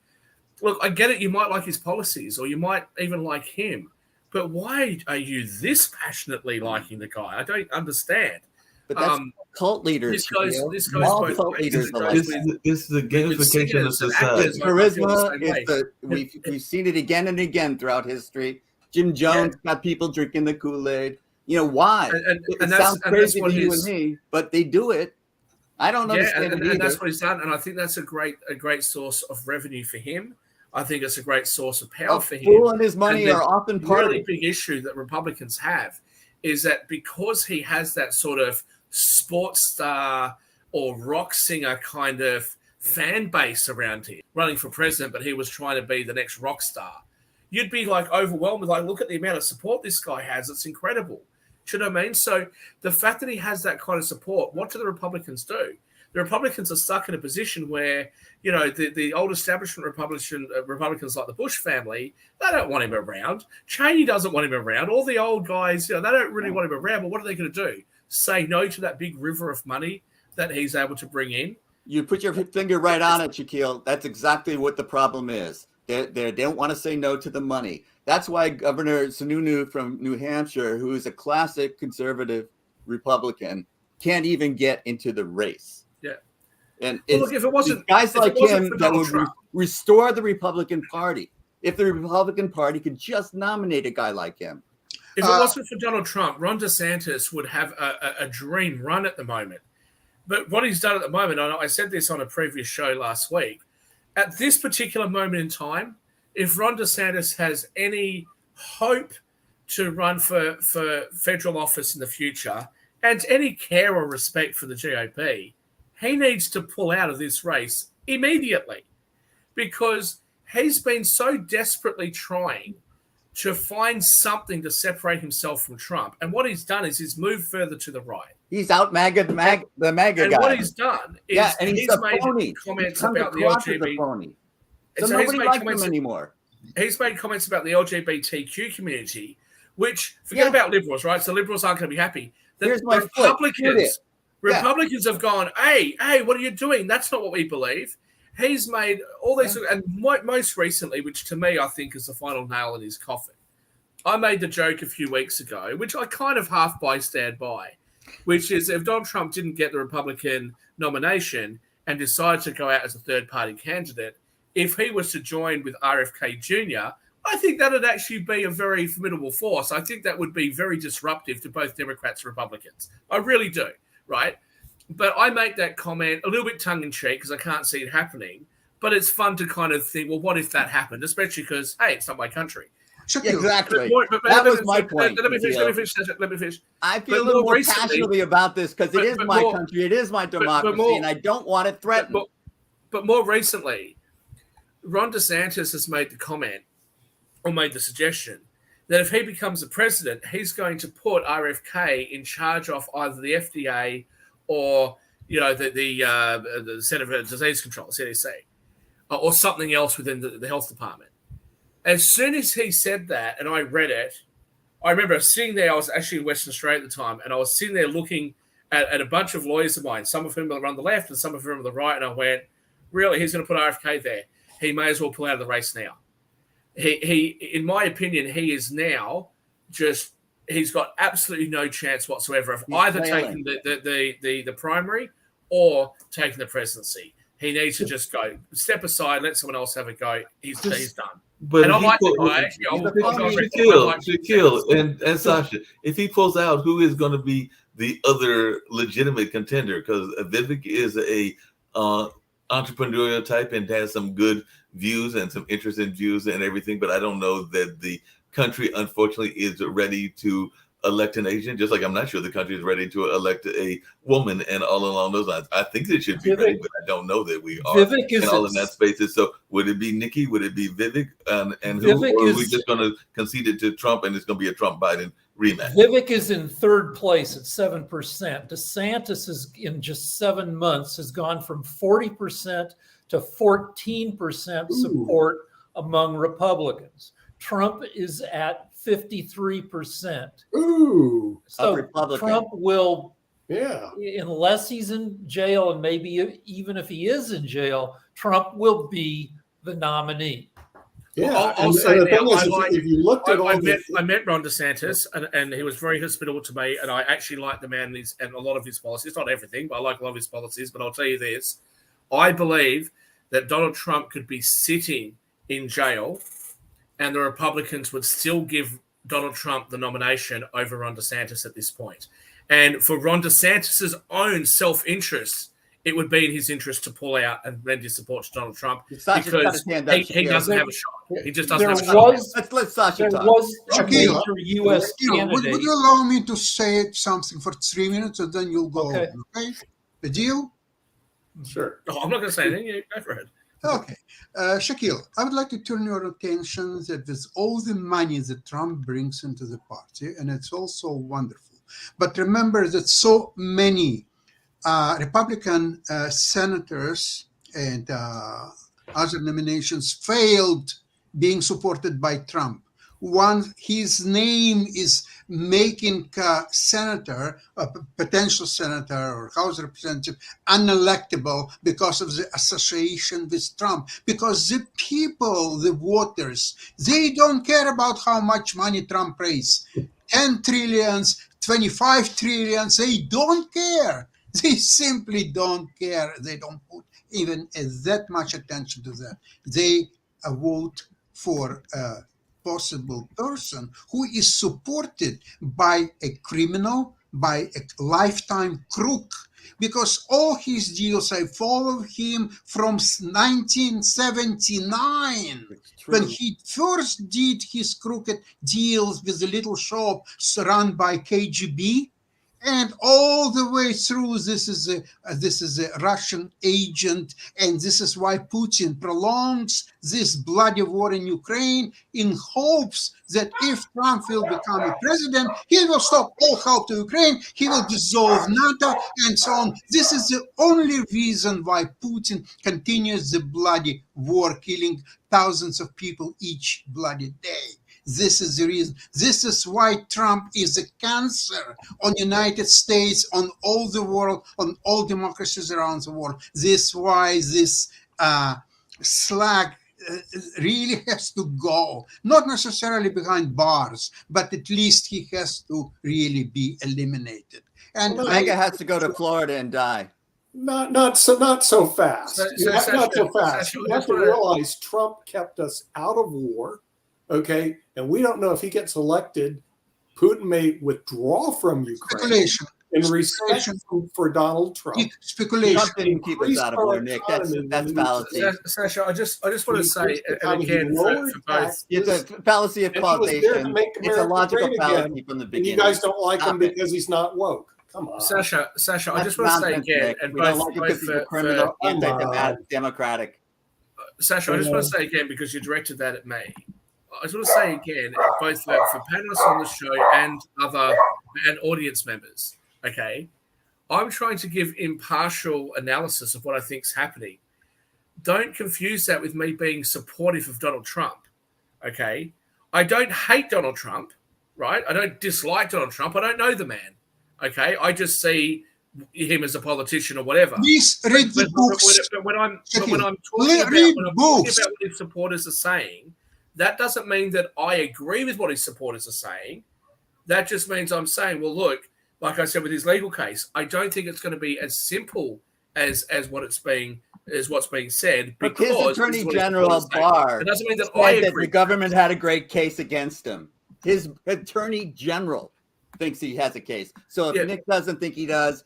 E: look, I get it. You might like his policies or you might even like him. But why are you this passionately liking the guy? I don't understand.
F: But that's cult leaders.
E: This goes
F: All
E: both
F: cult
E: ways.
F: leaders
E: This
F: are
E: goes
F: like
E: with-
D: It's the gamification of
E: singers and
D: society.
E: actors.
F: It's
E: Like, I feel the
F: charisma.
E: same way.
F: We've seen it again and again throughout history. Jim Jones got people drinking the Kool-Aid. You know why? It sounds crazy to you and me, but they do it. I don't understand it either.
E: and that's what he's done. And I think that's a great source of revenue for him. I think it's a great source of power for him.
F: Fool and his money
E: And
F: are often
E: the
F: part of
E: really
F: it.
E: big issue that Republicans have is that because he has that sort of sports star or rock singer kind of fan base around him, running for president, but he was trying to be the next rock star, you'd be like overwhelmed with like, look at the amount of support this guy has. It's incredible. Do you know what I mean? So the fact that he has that kind of support, what do the Republicans do? The Republicans are stuck in a position where, you know, the old establishment Republicans like the Bush family, they don't want him around. Cheney doesn't want him around. All the old guys, you know, they don't really want him around. But what are they going to do? Say no to that big river of money that he's able to bring in?
F: You put your finger right on it, Shaquille. That's exactly what the problem is. They don't want to say no to the money. That's why Governor Sununu from New Hampshire, who is a classic conservative Republican, can't even get into the race.
E: Yeah.
F: And
E: Well, look, if it wasn't
F: guys
E: if it
F: like
E: wasn't
F: him
E: for
F: that
E: Donald
F: would
E: Trump,
F: restore the Republican Party. If the Republican Party could just nominate a guy like him.
E: if it wasn't for Donald Trump, Ron DeSantis would have a dream run at the moment. But what he's done at the moment, and I said this on a previous show last week, at this particular moment in time, if Ron DeSantis has any hope to run for federal office in the future and any care or respect for the GOP, he needs to pull out of this race immediately because he's been so desperately trying to find something to separate himself from Trump. And what he's done is he's moved further to the right.
F: He's out MAGA, the MAGA
E: And
F: guy.
E: what he's done is
F: and he's a
E: made
F: phony.
E: comments
F: He comes
E: about the
F: across as a
E: LGBT.
F: phony. So
E: So he's
F: nobody
E: made
F: likes
E: comments-
F: him anymore.
E: He's made comments about the LGBTQ community, which forget about liberals, right? So liberals aren't going to be happy. The
F: Here's my foot. Shoot it.
E: Republicans have gone, hey, what are you doing? That's not what we believe. He's made all these, and most recently, which to me I think is the final nail in his coffin. I made the joke a few weeks ago, which I kind of half stand by, which is if Donald Trump didn't get the Republican nomination and decided to go out as a third-party candidate, if he was to join with RFK Jr., I think that would actually be a very formidable force. I think that would be very disruptive to both Democrats and Republicans. I really do, right? But I make that comment a little bit tongue-in-cheek because I can't see it happening. But it's fun to kind of think, well, what if that happened? Especially because, hey, it's not my country.
B: Shaquille,
F: Exactly.
E: But
F: That was my point.
E: Let me finish.
F: I feel
E: But
F: a little
E: more
F: more
E: recently-
F: passionately about this because it is
E: but
F: my
E: more-
F: country, it is my democracy,
E: more-
F: and I don't want it threatened.
E: But more recently, Ron DeSantis has made the comment or made the suggestion that if he becomes the president, he's going to put RFK in charge of either the FDA or the Center for Disease Control, CDC, or something else within the health department. As soon as he said that, and I read it, I remember sitting there. I was actually in Western Australia at the time, and I was sitting there looking at a bunch of lawyers of mine, some of whom are on the left and some of whom are on the right, and I went, really, he's going to put RFK there. He may as well pull out of the race now. He, in my opinion, he is now just, he's got absolutely no chance whatsoever of
F: He's
E: either
F: failing.
E: taking the primary or taking the presidency. He needs to just go, step aside, let someone else have a go. He's done.
D: But
E: And I
D: he
E: like the
D: pull-
E: guy. Actually, I'll
D: Shaquille and Sasha, if he pulls out, who is going to be the other legitimate contender? Because Vivek is a entrepreneurial type and has some good views and some interesting views and everything, but I don't know that the country, unfortunately, is ready to elect an Asian, just like I'm not sure the country is ready to elect a woman and all along those lines. I think it should be ready, but I don't know that we are
C: Vivek
D: in
C: is
D: all in that spaces. So would it be Nikki? Would it be Vivek? And who?
C: Vivek
D: Or are we
C: is-
D: just going to concede it to Trump and it's going to be a Trump-Biden rematch.
C: Vivek is in third place at 7%. DeSantis is in just 7 months has gone from 40% to 14% support among Republicans. Trump is at 53%.
A: Ooh,
C: So
F: Republican.
C: Trump will,
A: yeah.
C: unless he's in jail, and maybe even if he is in jail, Trump will be the nominee.
A: Yeah,
E: Well, I'll
A: and
E: say
A: the
E: now,
A: thing is, if you looked at all
E: I
A: the,
E: met Ron DeSantis, and he was very hospitable to me, and I actually like the man and a lot of his policies. Not everything, but I like a lot of his policies. But I'll tell you this: I believe that Donald Trump could be sitting in jail, and the Republicans would still give Donald Trump the nomination over Ron DeSantis at this point. And for Ron DeSantis's own self-interest, it would be in his interest to pull out and render his support to Donald Trump
F: Sasha's got
E: because
F: his hand up,
E: he
F: Shakil.
E: doesn't have a shot. He just doesn't
C: There
E: have a shot.
C: was,
F: Let's let Sasha
C: there
F: talk.
C: was a
B: Shakil,
C: major U.S.
B: Would
C: candidate.
B: you allow me to say something for 3 minutes and then you'll go
C: Okay.
B: on, okay? The deal?
A: sure.
E: No, I'm not going to say anything. You go for it.
B: Okay. Shakil, I would like to turn your attention that with all the money that Trump brings into the party, and it's also wonderful. But remember that so many Republican senators and other nominations failed being supported by Trump. One, his name is making a senator, a potential senator or House representative, unelectable because of the association with Trump. Because the people, the voters, they don't care about how much money Trump raised. 10 trillions, 25 trillions, they don't care. They simply don't care. They don't put even that much attention to that. They vote for a possible person who is supported by a criminal, by a lifetime crook, because all his deals, I followed him from 1979. When he first did his crooked deals with the little shop run by KGB, and all the way through, this is a Russian agent, and this is why Putin prolongs this bloody war in Ukraine in hopes that if Trump will become a president, he will stop all help to Ukraine, he will dissolve NATO, and so on. This is the only reason why Putin continues the bloody war, killing thousands of people each bloody day. This is the reason. This is why Trump is a cancer on United States, on all the world, on all democracies around the world. This is why this slag really has to go. Not necessarily behind bars, but at least he has to really be eliminated. And
F: Mega has to go to Florida and die.
A: Not so fast.
E: So
A: not so fast.
E: Sasha,
A: You have to realize Trump kept us out of war. Okay, and we don't know if he gets elected, Putin may withdraw from Ukraine
B: speculation.
A: in respect for Donald Trump.
B: Speculation.
F: Trump didn't keep us out of war, Nick. That's fallacy.
E: Sasha, I just want to say, and again, for both.
F: It's a fallacy of
A: And he was there to
F: causation.
A: make
F: It's a
A: America
F: logical
A: great
F: fallacy
A: again,
F: from the
A: And
F: beginning.
A: you guys don't like
F: Stop
A: him
F: it.
A: because he's not woke. Come on.
E: Sasha, I just
F: That's
E: want to say
F: nonsense,
E: again,
F: Nick.
E: and
F: We don't
E: both,
F: like it because he's a criminal, anti-democratic.
E: Sasha, I just want to say again, because you directed that at me. I just want to say again, both for panelists on the show and audience members, okay, I'm trying to give impartial analysis of what I think is happening. Don't confuse that with me being supportive of Donald Trump, okay? I don't hate Donald Trump, right? I don't dislike Donald Trump. I don't know the man, okay? I just see him as a politician or whatever.
B: Please read the books.
E: But when I'm
B: Shakil,
E: talking about
B: read
E: what
B: books.
E: his supporters are saying, that doesn't mean that I agree with what his supporters are saying. That just means I'm saying, well, look, like I said with his legal case, I don't think it's going to be as simple as what's being said.
F: But his
E: Because
F: Attorney
E: this is what his
F: General
E: supporters say.
F: Barr
E: It doesn't mean that I
F: said that
E: agree.
F: the government had a great case against him. His Attorney General thinks he has a case. So if
E: Yeah.
F: Nick doesn't think he does,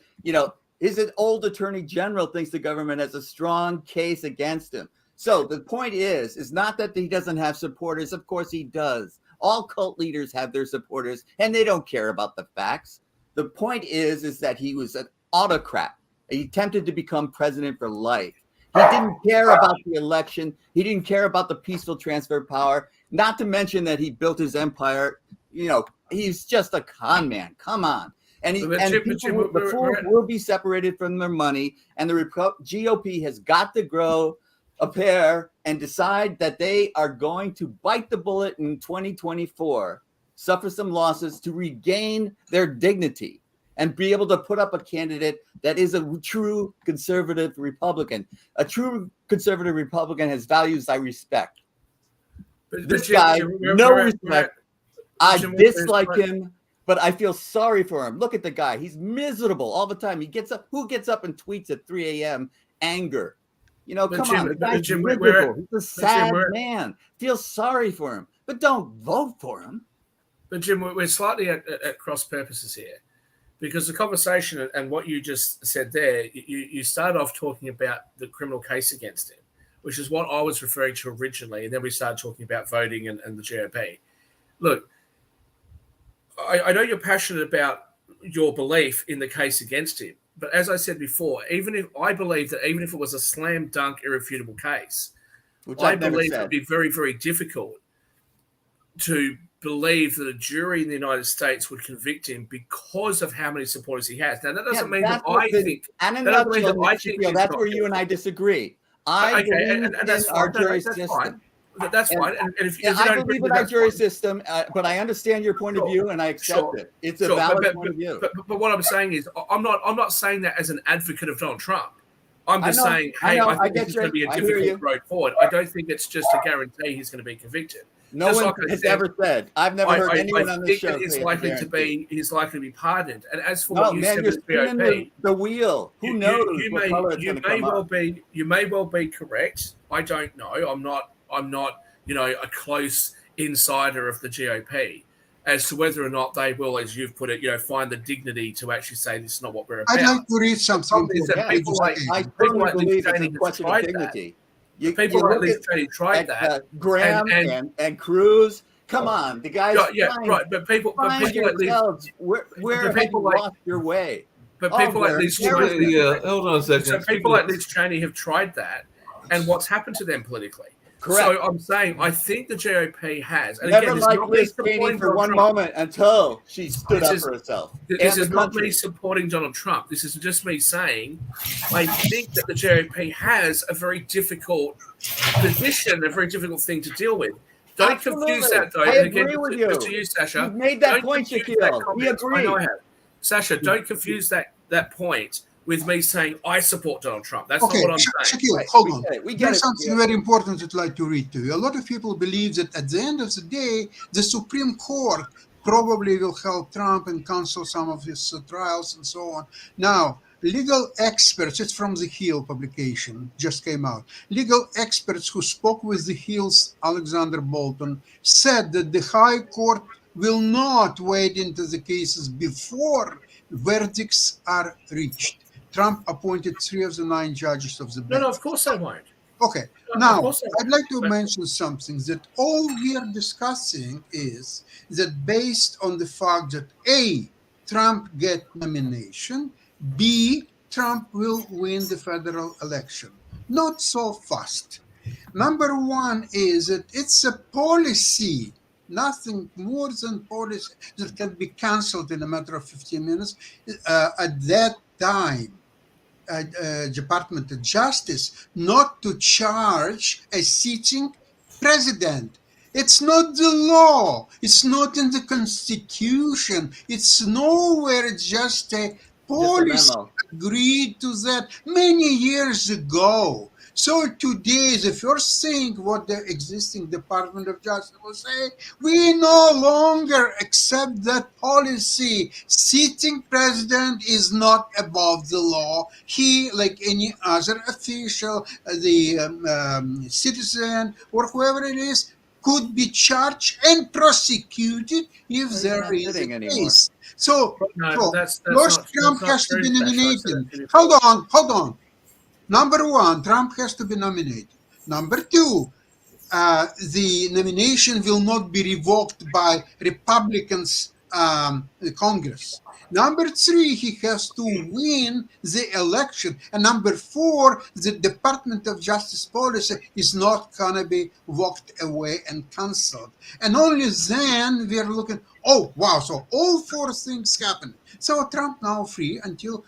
F: his old Attorney General thinks the government has a strong case against him. So the point is not that he doesn't have supporters. Of course he does. All cult leaders have their supporters, and they don't care about the facts. The point is that he was an autocrat. He attempted to become president for life. He didn't care about the election. He didn't care about the peaceful transfer of power. Not to mention that he built his empire, He's just a con man. Come on. And,
E: But
F: and
E: Jim,
F: people, the
E: we're
F: fools
E: at-
F: will be separated from their money, and the GOP has got to grow a pair and decide that they are going to bite the bullet in 2024, suffer some losses to regain their dignity and be able to put up a candidate that is a true conservative Republican. A true conservative Republican has values I respect. This guy, no respect. I dislike him, but I feel sorry for him. Look at the guy. He's miserable all the time. He gets up. Who gets up and tweets at 3 a.m. anger? You know,
E: But
F: come
E: Jim-
F: on. The
E: but
F: guy's
E: Jim,
F: miserable. He's a sad
E: we're-
F: man. Feel sorry for him, but don't vote for him.
E: But Jim, we're slightly at cross purposes here, because the conversation and what you just said there, you started off talking about the criminal case against him, which is what I was referring to originally, and then we started talking about voting and the GOP. Look, I know you're passionate about your belief in the case against him, but as I said before, I believe that even if it was a slam dunk, irrefutable case,
F: Which
E: I
F: I've never
E: believe it
F: said.
E: would be very, very difficult to believe that a jury in the United States would convict him because of how many supporters he has. Now, that doesn't mean that I think.
F: And in
E: that doesn't mean
F: nutshell,
E: that I
F: Mr.
E: think
F: Steele,
E: he's
F: that's
E: not
F: where you and I
E: guilty.
F: disagree. I
E: Okay,
F: believe
E: and
F: in
E: that's
F: our
E: fine. No,
F: jury
E: that's
F: system.
E: fine. That's
F: And-
E: fine. And if
F: Yeah,
E: you
F: I
E: don't agree
F: believe
E: with
F: in our
E: that's
F: jury
E: fine.
F: system, but I understand your point of
E: Sure.
F: view, and I accept
E: Sure.
F: it. It's a
E: Sure,
F: valid point of view.
E: But what I'm saying is, I'm not saying that as an advocate of Donald Trump. I'm just
F: I know,
E: saying,
F: I
E: hey,
F: know,
E: I
F: I
E: think
F: get
E: this is
F: you.
E: going to be a
F: I hear you.
E: difficult road forward. I don't think it's just a guarantee he's going to be convicted.
F: No
E: Just
F: one
E: like I
F: has
E: said,
F: ever said. I've never heard anyone on this
E: think
F: show
E: that
F: say
E: he's
F: it's a guarantee.
E: he's likely to be pardoned. And as for
F: No,
E: what you
F: man,
E: said
F: you're
E: with
F: spinning
E: GOP,
F: the wheel. Who knows what color it's going to come up?
E: you may well be correct. I don't know. I'm not a close insider of the GOP as to whether or not they will, as you've put it, find the dignity to actually say this is not what we're about.
B: I'd like to read something.
E: Problem is that
F: Yeah,
E: people like
F: I
E: people
F: firmly
E: like Liz
F: believe it's
E: Cheney
F: a
E: have
F: question of
E: tried that.
F: dignity.
E: People like
F: look
E: Liz
F: at-
E: Cheney tried that.
F: Graham
E: and-
F: and Cruz. Come on, the guys.
E: Yeah, right. But people like Liz,
F: yourselves. Where have
E: people
F: you
E: like-
F: lost your way?
E: but
F: Oh,
E: people like
F: they're
E: Liz
F: terrible.
E: Cheney,
D: Yeah, hold on a second.
E: so people like Liz Cheney have tried that, and what's happened to them politically?
F: Correct.
E: So I'm saying I think the GOP has, and
F: Never
E: again, this is
F: liked
E: not me
F: Liz Cheney
E: supporting
F: for
E: Donald
F: one
E: Trump.
F: moment until she stood
E: This
F: up
E: is-
F: for herself.
E: This
F: and
E: is
F: the
E: not me
F: country.
E: supporting Donald Trump. This is just me saying I think that the GOP has a very difficult position, a very difficult thing to deal with. Don't
F: Absolutely.
E: confuse that, though.
F: I
E: and again,
F: agree with
E: to-
F: you.
E: to you, Sasha.
F: You've made that
E: don't
F: point,
E: confuse that
F: Shaquille. We
E: comment. I
F: agree.
E: know I have. Sasha, don't confuse that point with me saying I support Donald Trump. That's
B: Okay,
E: not what I'm saying.
B: Shaquille, hold
F: We
B: on.
F: get it. We get
B: There's
F: it.
B: something
F: Yeah.
B: very important I'd like to read to you. A lot of people believe that at the end of the day, the Supreme Court probably will help Trump and cancel some of his trials and so on. Now, legal experts, it's from the Hill publication, just came out. Legal experts who spoke with the Hill's Alexander Bolton said that the High Court will not wade into the cases before verdicts are reached. Trump appointed 3 of the 9 judges of the bench.
E: No, of course they won't.
B: Okay,
E: Of
B: now
E: course they
B: I'd like to
E: But-
B: mention something that all we are discussing is that based on the fact that A, Trump get nomination, B, Trump will win the federal election. Not so fast. Number one is that it's a policy, nothing more than policy that can be canceled in a matter of 15 minutes. At that time, Department of Justice not to charge a sitting president. It's not the law. It's not in the Constitution. It's nowhere. It's just a policy.
F: memo.
B: Agreed to that many years ago. So today, the first thing what the existing Department of Justice will say, we no longer accept that policy. Sitting president is not above the law. He, like any other official, the citizen or whoever it is, could be charged and prosecuted if
F: He's
B: there
F: not
B: is a
F: sitting anymore.
B: case. So,
E: No,
B: so
E: that's
B: first
E: not,
B: Trump
E: that's
B: has
E: not
B: to be
E: true, Sasha. I said
B: nominated.
E: that before.
B: Hold on. Number one, Trump has to be nominated. Number two, the nomination will not be revoked by Republicans Congress. Number three, he has to win the election. And number four, the Department of Justice policy is not going to be walked away and canceled. And only then we are looking, Oh, wow. So all four things happened. So Trump now free until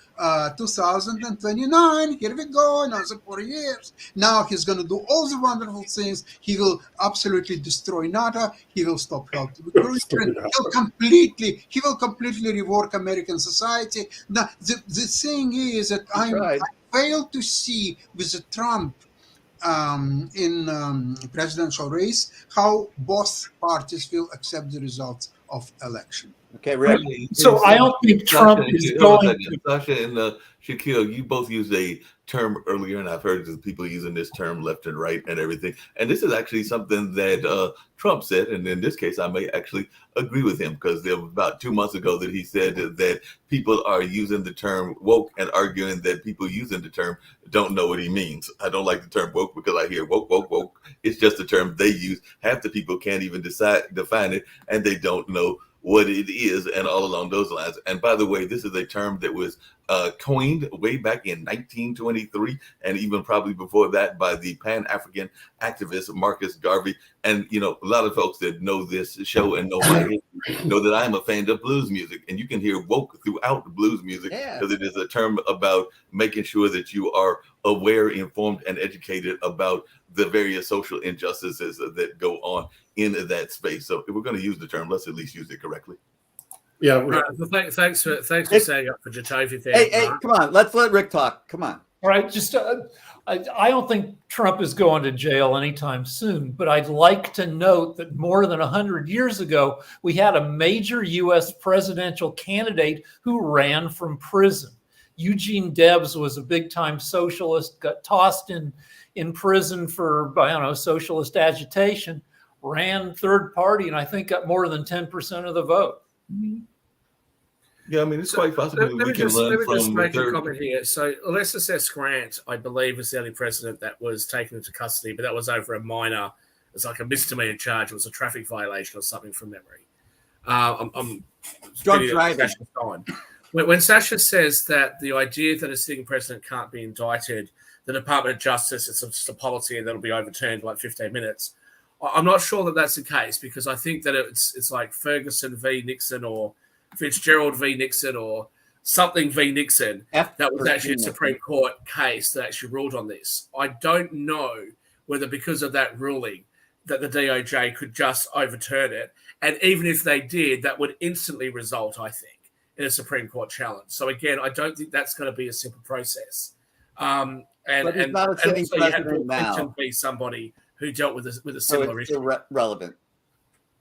B: 2029. Here we go. Another 4 years. Now he's going to do all the wonderful things. He will absolutely destroy NATO. He will stop help to Ukraine. He will completely rework American society. Now, the thing is that I fail to see with the Trump in presidential race how both parties will accept the results of election.
F: Okay, Rick.
C: So I don't think Trump is going to.
D: Sasha and Shaquille, you both used a term earlier, and I've heard people using this term left and right and everything. And this is actually something that Trump said, and in this case, I may actually agree with him, because there was about 2 months ago that he said that people are using the term woke and arguing that people using the term don't know what he means. I don't like the term woke because I hear woke, woke, woke. It's just a term they use. Half the people can't even define it, and they don't know what it is, and all along those lines. And by the way, this is a term that was coined way back in 1923, and even probably before that, by the Pan-African activist Marcus Garvey. And a lot of folks that know this show and know my history know that I am a fan of blues music, and you can hear woke throughout the blues music, because it is a term about making sure that you are aware, informed, and educated about the various social injustices that go on in that space. So if we're going to use the term, let's at least use it correctly.
A: Yeah.
E: Right. Well, thanks for saying up for Jatovi there.
F: Hey, come on. Let's let Rick talk. Come on.
C: All right, just I don't think Trump is going to jail anytime soon, but I'd like to note that more than 100 years ago, we had a major U.S. presidential candidate who ran from prison. Eugene Debs was a big-time socialist, got tossed in prison for, I don't know, socialist agitation, ran third party, and I think got more than 10% of the vote.
D: Yeah, I mean, it's quite possible
E: Let me just make a
D: third.
E: comment here. So Ulysses S. Grant, I believe, was the only president that was taken into custody, but that was over a minor, it's like a misdemeanor charge. It was a traffic violation or something from memory. I'm
F: Drunk driving.
E: When Sasha says that the idea that a sitting president can't be indicted, the Department of Justice, it's just a policy and that'll be overturned in like 15 minutes. I'm not sure that that's the case, because I think that it's like Ferguson v. Nixon or Fitzgerald v. Nixon or something v. Nixon. That was actually a Supreme Court case that actually ruled on this. I don't know whether because of that ruling that the DOJ could just overturn it. And even if they did, that would instantly result, I think, in a Supreme Court challenge. So again, I don't think that's going to be a simple process.
F: But he's not a sitting president now.
E: Be somebody who dealt with a similar issue.
F: Irrelevant.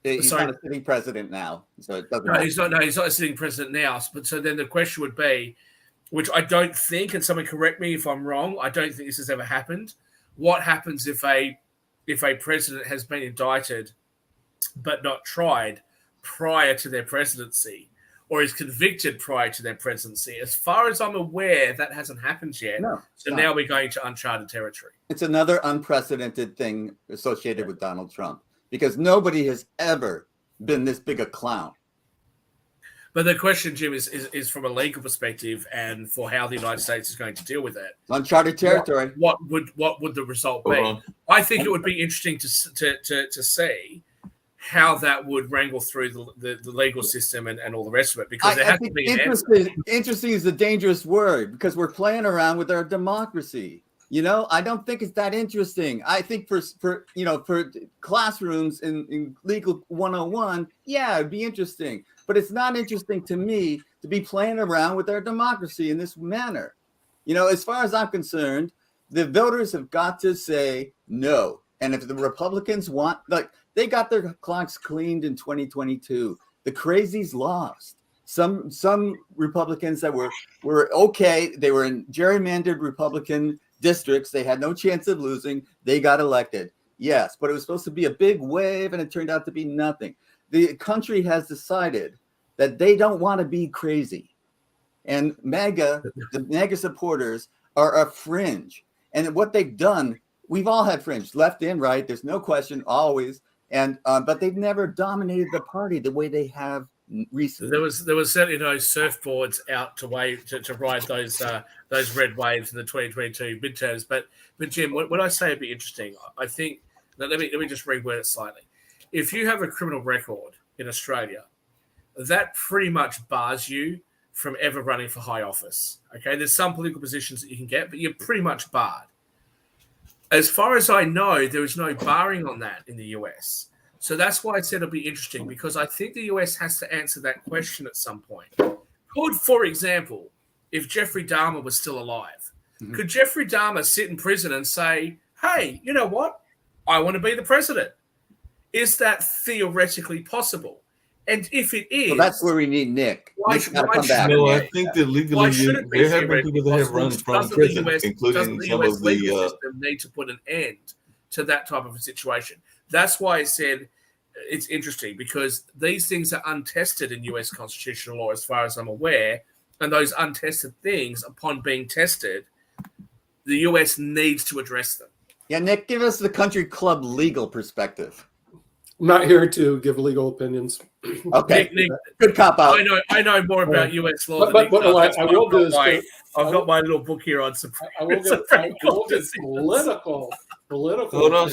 F: He's not a sitting president now, so it doesn't.
E: No, he's not a sitting president now. But so then the question would be, which I don't think, and someone correct me if I'm wrong, I don't think this has ever happened. What happens if a president has been indicted but not tried prior to their presidency, or is convicted prior to their presidency? As far as I'm aware, that hasn't happened yet.
F: No,
E: so now we're going to uncharted territory.
F: It's another unprecedented thing associated with Donald Trump, because nobody has ever been this big a clown.
E: But the question, Jim, is from a legal perspective and for how the United States is going to deal with it.
F: Uncharted territory.
E: What would the result be? I think it would be interesting to see how that would wrangle through the legal system and all the rest of it, because there has to be an answer.
F: Interesting is a dangerous word, because we're playing around with our democracy. I don't think it's that interesting. I think for classrooms in Legal 101, yeah, it'd be interesting. But it's not interesting to me to be playing around with our democracy in this manner. As far as I'm concerned, the voters have got to say no. And if the Republicans want, they got their clocks cleaned in 2022. The crazies lost. Some Republicans that were okay, they were in gerrymandered Republican districts. They had no chance of losing. They got elected. Yes, but it was supposed to be a big wave, and it turned out to be nothing. The country has decided that they don't want to be crazy. And the MAGA supporters are a fringe. And what they've done, we've all had fringe, left and right. There's no question, always. And but they've never dominated the party the way they have recently.
E: There was certainly no surfboards out to ride those red waves in the 2022 midterms. But Jim, what I say would be interesting, I think. Let me just reword it slightly. If you have a criminal record in Australia, that pretty much bars you from ever running for high office. Okay, there's some political positions that you can get, but you're pretty much barred. As far as I know, there is no barring on that in the US. So that's why I said it'll be interesting, because I think the US has to answer that question at some point. Could, for example, if Jeffrey Dahmer was still alive, could Jeffrey Dahmer sit in prison and say, hey, you know what? I want to be the president. Is that theoretically possible? And if it is,
F: Well, that's where we need Nick. Nick's got to come back.
D: No, I think that legally
E: shouldn't
D: there have been people that have run from prison, including some of
E: legal
D: the.
E: system need to put an end to that type of a situation. That's why I said it's interesting, because these things are untested in US constitutional law, as far as I'm aware, and those untested things, upon being tested, the US needs to address them.
F: Yeah, Nick, give us the country club legal perspective.
A: I'm not here to give legal opinions.
F: Okay,
E: Nick,
F: good cop out.
E: I know more about US law.
A: But what I will do is
E: I've got my little book here on Supreme.
A: I will get political.
D: Hold on a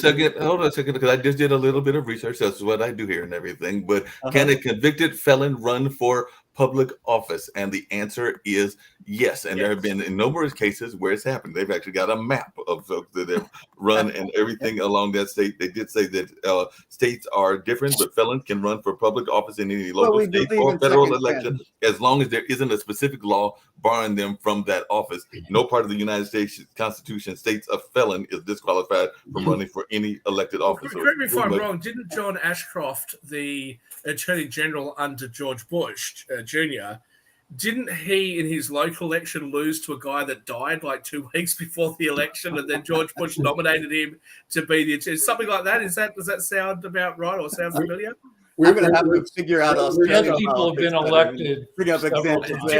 D: second, because I just did a little bit of research. That's what I do here and everything. But can a convicted felon run for public office? And the answer is yes. And there have been numerous cases where it's happened. They've actually got a map of folks that have run and everything along that state. They did say that states are different, but felons can run for public office in any local, state, or federal election, as long as there isn't a specific law barring them from that office. No part of the United States Constitution states a felon is disqualified from running for any elected office.
E: Correct me if I'm wrong. Didn't John Ashcroft, the Attorney General under George Bush Jr., didn't he in his local election lose to a guy that died like 2 weeks before the election, and then George Bush nominated him to be the something like that? Does that sound about right, or sound familiar?
F: We're going to have to figure out Australia.
C: People have been elected.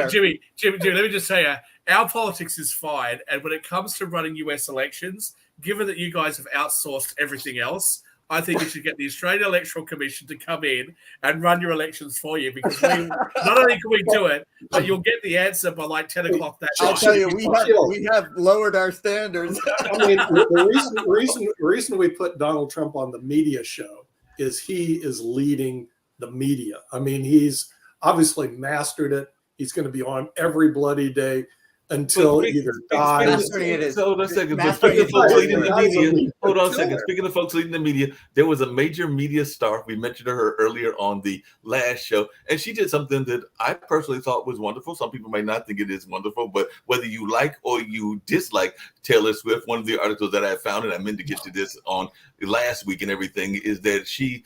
E: Jimmy, let me just tell you, our politics is fine, and when it comes to running US elections, given that you guys have outsourced everything else, I think you should get the Australian Electoral Commission to come in and run your elections for you, because not only can we do it, but you'll get the answer by like 10 o'clock that night.
F: I'll tell you, we have lowered our standards.
A: I mean, the reason we put Donald Trump on the media show is he is leading the media. I mean, he's obviously mastered it. He's going to be on every bloody day until either dies.
D: Hold on a second. Speaking of folks leading the media, hold on a second. Speaking of folks leading the media, there was a major media star. We mentioned her earlier on the last show, and she did something that I personally thought was wonderful. Some people might not think it is wonderful, but whether you like or you dislike Taylor Swift, one of the articles that I found, and I meant to get to this on last week and everything, is that she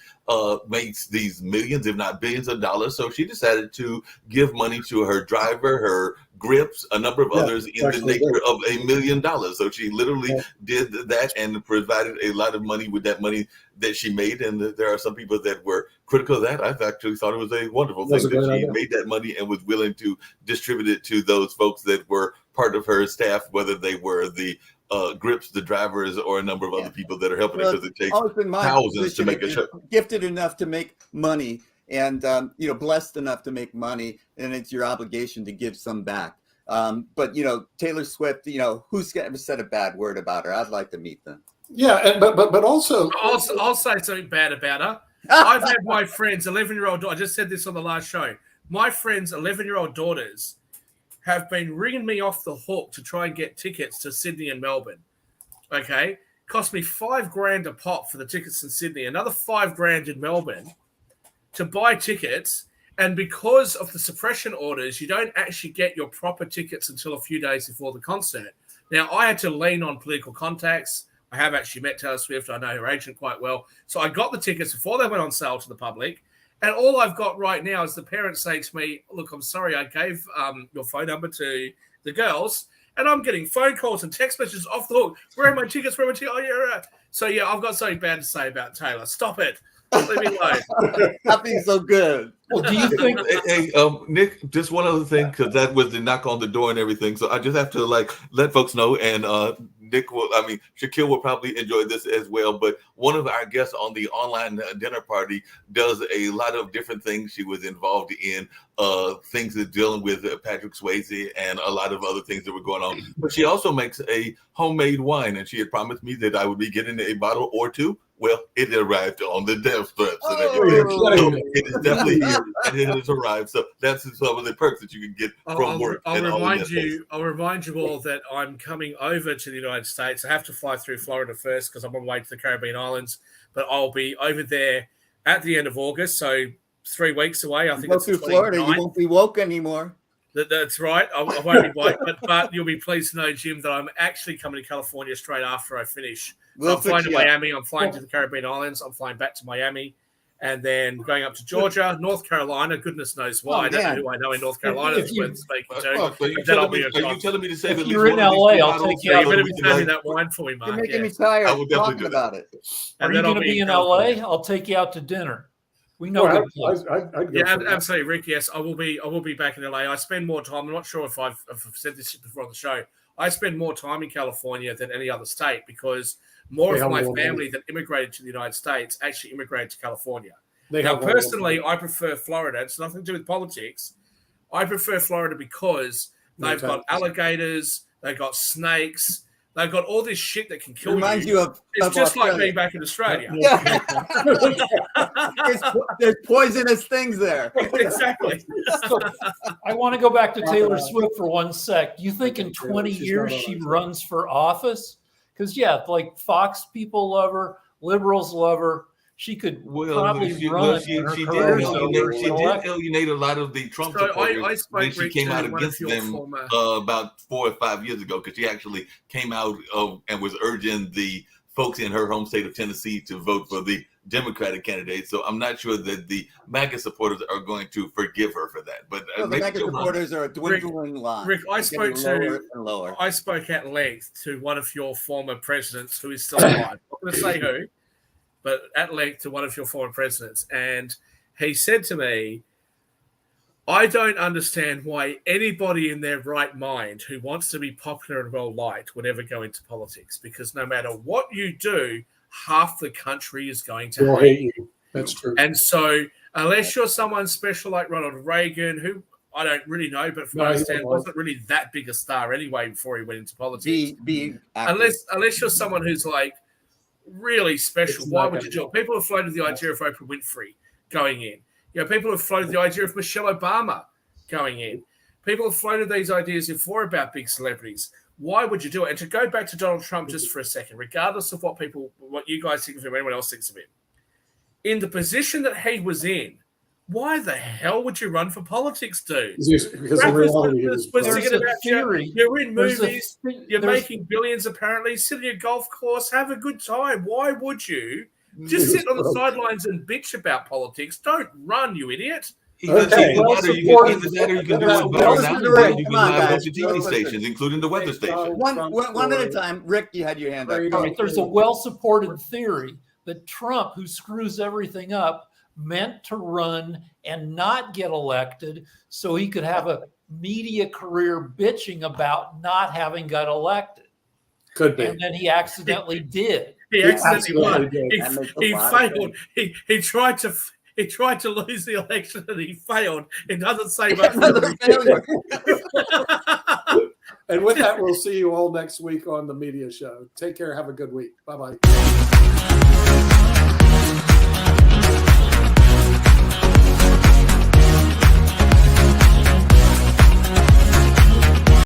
D: makes these millions, if not billions of dollars. So she decided to give money to her driver, her grips, a number of others in the nature of $1 million. So she literally did that and provided a lot of money with that money that she made. And there are some people that were critical of that. I actually thought it was a wonderful thing that she made that money and was willing to distribute it to those folks that were part of her staff, whether they were the grips, the drivers, or a number of other people that are helping her, because it takes thousands to make a show.
F: Gifted enough to make money, and blessed enough to make money, and it's your obligation to give some back. But Taylor Swift, who's ever said a bad word about her? I'd like to meet them.
A: Yeah, and but also,
E: I'll say something bad about her. I've had my friends, 11-year-old. I just said this on the last show. My friends' 11-year-old daughters have been ringing me off the hook to try and get tickets to Sydney and Melbourne. Okay, cost me $5,000 a pop for the tickets in Sydney, another $5,000 in Melbourne to buy tickets. And because of the suppression orders, you don't actually get your proper tickets until a few days before the concert. Now, I had to lean on political contacts. I have actually met Taylor Swift. I know her agent quite well. So I got the tickets before they went on sale to the public. And all I've got right now is the parents say to me, look, I'm sorry, I gave your phone number to the girls, and I'm getting phone calls and text messages off the hook. Where are my tickets? Where are my tickets? Oh, yeah. So, yeah, I've got something bad to say about Taylor. Stop it. Leave me alone.
F: Nothing's so good.
C: Well, do you think?
D: Hey, Nick, just one other thing, because that was the knock on the door and everything. So I just have to let folks know, and Shaquille will probably enjoy this as well. But one of our guests on the online dinner party does a lot of different things. She was involved in things that dealing with Patrick Swayze and a lot of other things that were going on. But she also makes a homemade wine, and she had promised me that I would be getting a bottle or two Well, it arrived on the death threats.
F: Oh.
D: So it is definitely here, and it has arrived. So that's some of the perks that you can get from work.
E: I'll
D: and all in
E: remind
D: that
E: you. I'll remind you all that I'm coming over to the United States. I have to fly through Florida first because I'm on my way to the Caribbean islands. But I'll be over there at the end of August, so 3 weeks away. I think
F: Go
E: it's the
F: through Florida, you
E: 29th.
F: won't be woke anymore.
E: That's right. I won't be white, but you'll be pleased to know, Jim, that I'm actually coming to California straight after I finish.
F: We'll
E: So I'm flying to
F: fix you up.
E: Miami. I'm flying to the Caribbean islands. I'm flying back to Miami, and then going up to Georgia, North Carolina. Goodness knows why.
F: Oh,
E: I don't
F: man.
E: know who I know in North Carolina
C: If
E: that's
C: you-
E: worth speaking
D: Well,
E: to.
D: so you
E: But then I'll
D: telling
E: be
D: me,
E: a
D: are you
E: God.
D: telling me to save
C: If
D: at least
C: you're in
D: one of these
C: LA,
D: two
C: I'll
D: bottles
C: take you
D: so
C: out
E: You
C: of
D: that
E: better
D: we
E: be
D: can,
E: turning that wine for me,
F: You're
E: Mark.
F: making me
E: Yes.
F: tired
D: I will definitely
F: talking
D: do that.
F: about it.
C: Are
E: And
C: you
E: then I'll
C: going to be in
E: California.
C: LA? I'll take you out to dinner. We know
A: Well,
C: good place.
A: I'd go
E: Yeah,
A: for that.
E: absolutely, Rick. Yes, I will be back in LA. I spend more time. I'm not sure if I've said this before on the show. I spend more time in California than any other state because more
A: They
E: of
A: have
E: my
A: more money.
E: family that immigrated to the United States actually immigrated to California.
A: They
E: Now,
A: have all
E: personally, I prefer Florida. It's nothing to do with politics. I prefer Florida because
A: No
E: they've got
A: taxes.
E: alligators, they've got snakes, they've got all this shit that can kill
F: Reminds
E: you.
F: you of
E: It's just like
F: Australia.
E: being back in Australia.
F: Yeah. there's poisonous things there.
E: Exactly.
C: I want to go back to Taylor Swift for 1 sec. Do you think in
A: Okay, Taylor,
C: 20
A: she's
C: years
A: not on
C: she
A: our show.
C: runs for office? Because, yeah, like Fox people love her, liberals love her. She could probably run.
D: she
C: and her
D: did
C: career's over
D: alienate,
C: and elected.
D: alienate a lot of the Trump
E: So
D: supporters
E: I spoke,
D: when she
E: Rick,
D: came
E: to
D: out
E: one of
D: against
E: your
D: them
E: former-
D: about 4 or 5 years ago, because she actually came out and was urging the folks in her home state of Tennessee to vote for the Democratic candidate. So I'm not sure that the MAGA supporters are going to forgive her for that. But
F: Well, the
D: maybe
F: MAGA
D: she'll run.
F: supporters are a dwindling line.
E: Rick, I
F: They're getting
E: spoke to-
F: lower and lower.
E: I spoke at length to one of your former presidents who is still alive. I'm not going to say who, but at length to one of your former presidents. And he said to me, I don't understand why anybody in their right mind who wants to be popular and well liked would ever go into politics, because no matter what you do, half the country is going to
A: They'll
E: hate
A: hate you. That's true.
E: And so, unless you're someone special like Ronald Reagan, who I don't really know, but from
A: No,
E: what I
A: he
E: understand,
A: was.
E: wasn't really that big a star anyway before he went into politics.
F: Be active.
E: Unless you're someone who's like really special,
A: It's
E: why
A: not
E: would you
A: gonna
E: do it? People have floated the idea of Oprah Winfrey going in. You know, people have floated the idea of Michelle Obama going in. People have floated these ideas before about big celebrities. Why would you do it? And to go back to Donald Trump just for a second, regardless of what you guys think of him, anyone else thinks of him, in the position that he was in, why the hell would you run for politics, dude?
A: Because in
E: Breakfast
A: reality,
E: was
A: it was
E: thinking
C: There's a
E: about you.
C: theory.
E: You're in
C: There's a
E: movies.
C: thi-
E: You're
C: there's-
E: making billions, apparently. Sit on your golf course, have a good time. Why would you just sit on the sidelines and bitch about politics? Don't run, you idiot.
A: Okay.
D: Either
C: Well
D: that or you
C: supported.
D: can do it
C: Well
D: better now.
F: supported.
D: You can
F: Come on,
D: have a
F: guys.
D: bunch of TV
F: Listen.
D: stations, including the weather station.
F: One at a time. Rick, you had your hand up.
A: Great.
C: All right, there's a well-supported theory that Trump, who screws everything up, meant to run and not get elected so he could have a media career bitching about not having got elected.
A: Could be.
C: And then he accidentally did.
E: He
A: He
E: accidentally won.
A: absolutely did.
F: That makes a
E: He
F: lot of
E: failed. He tried to lose the election and he failed. It doesn't say much.
F: Another failure.
A: And with that, we'll see you all next week on the media show. Take care. Have a good week. Bye bye.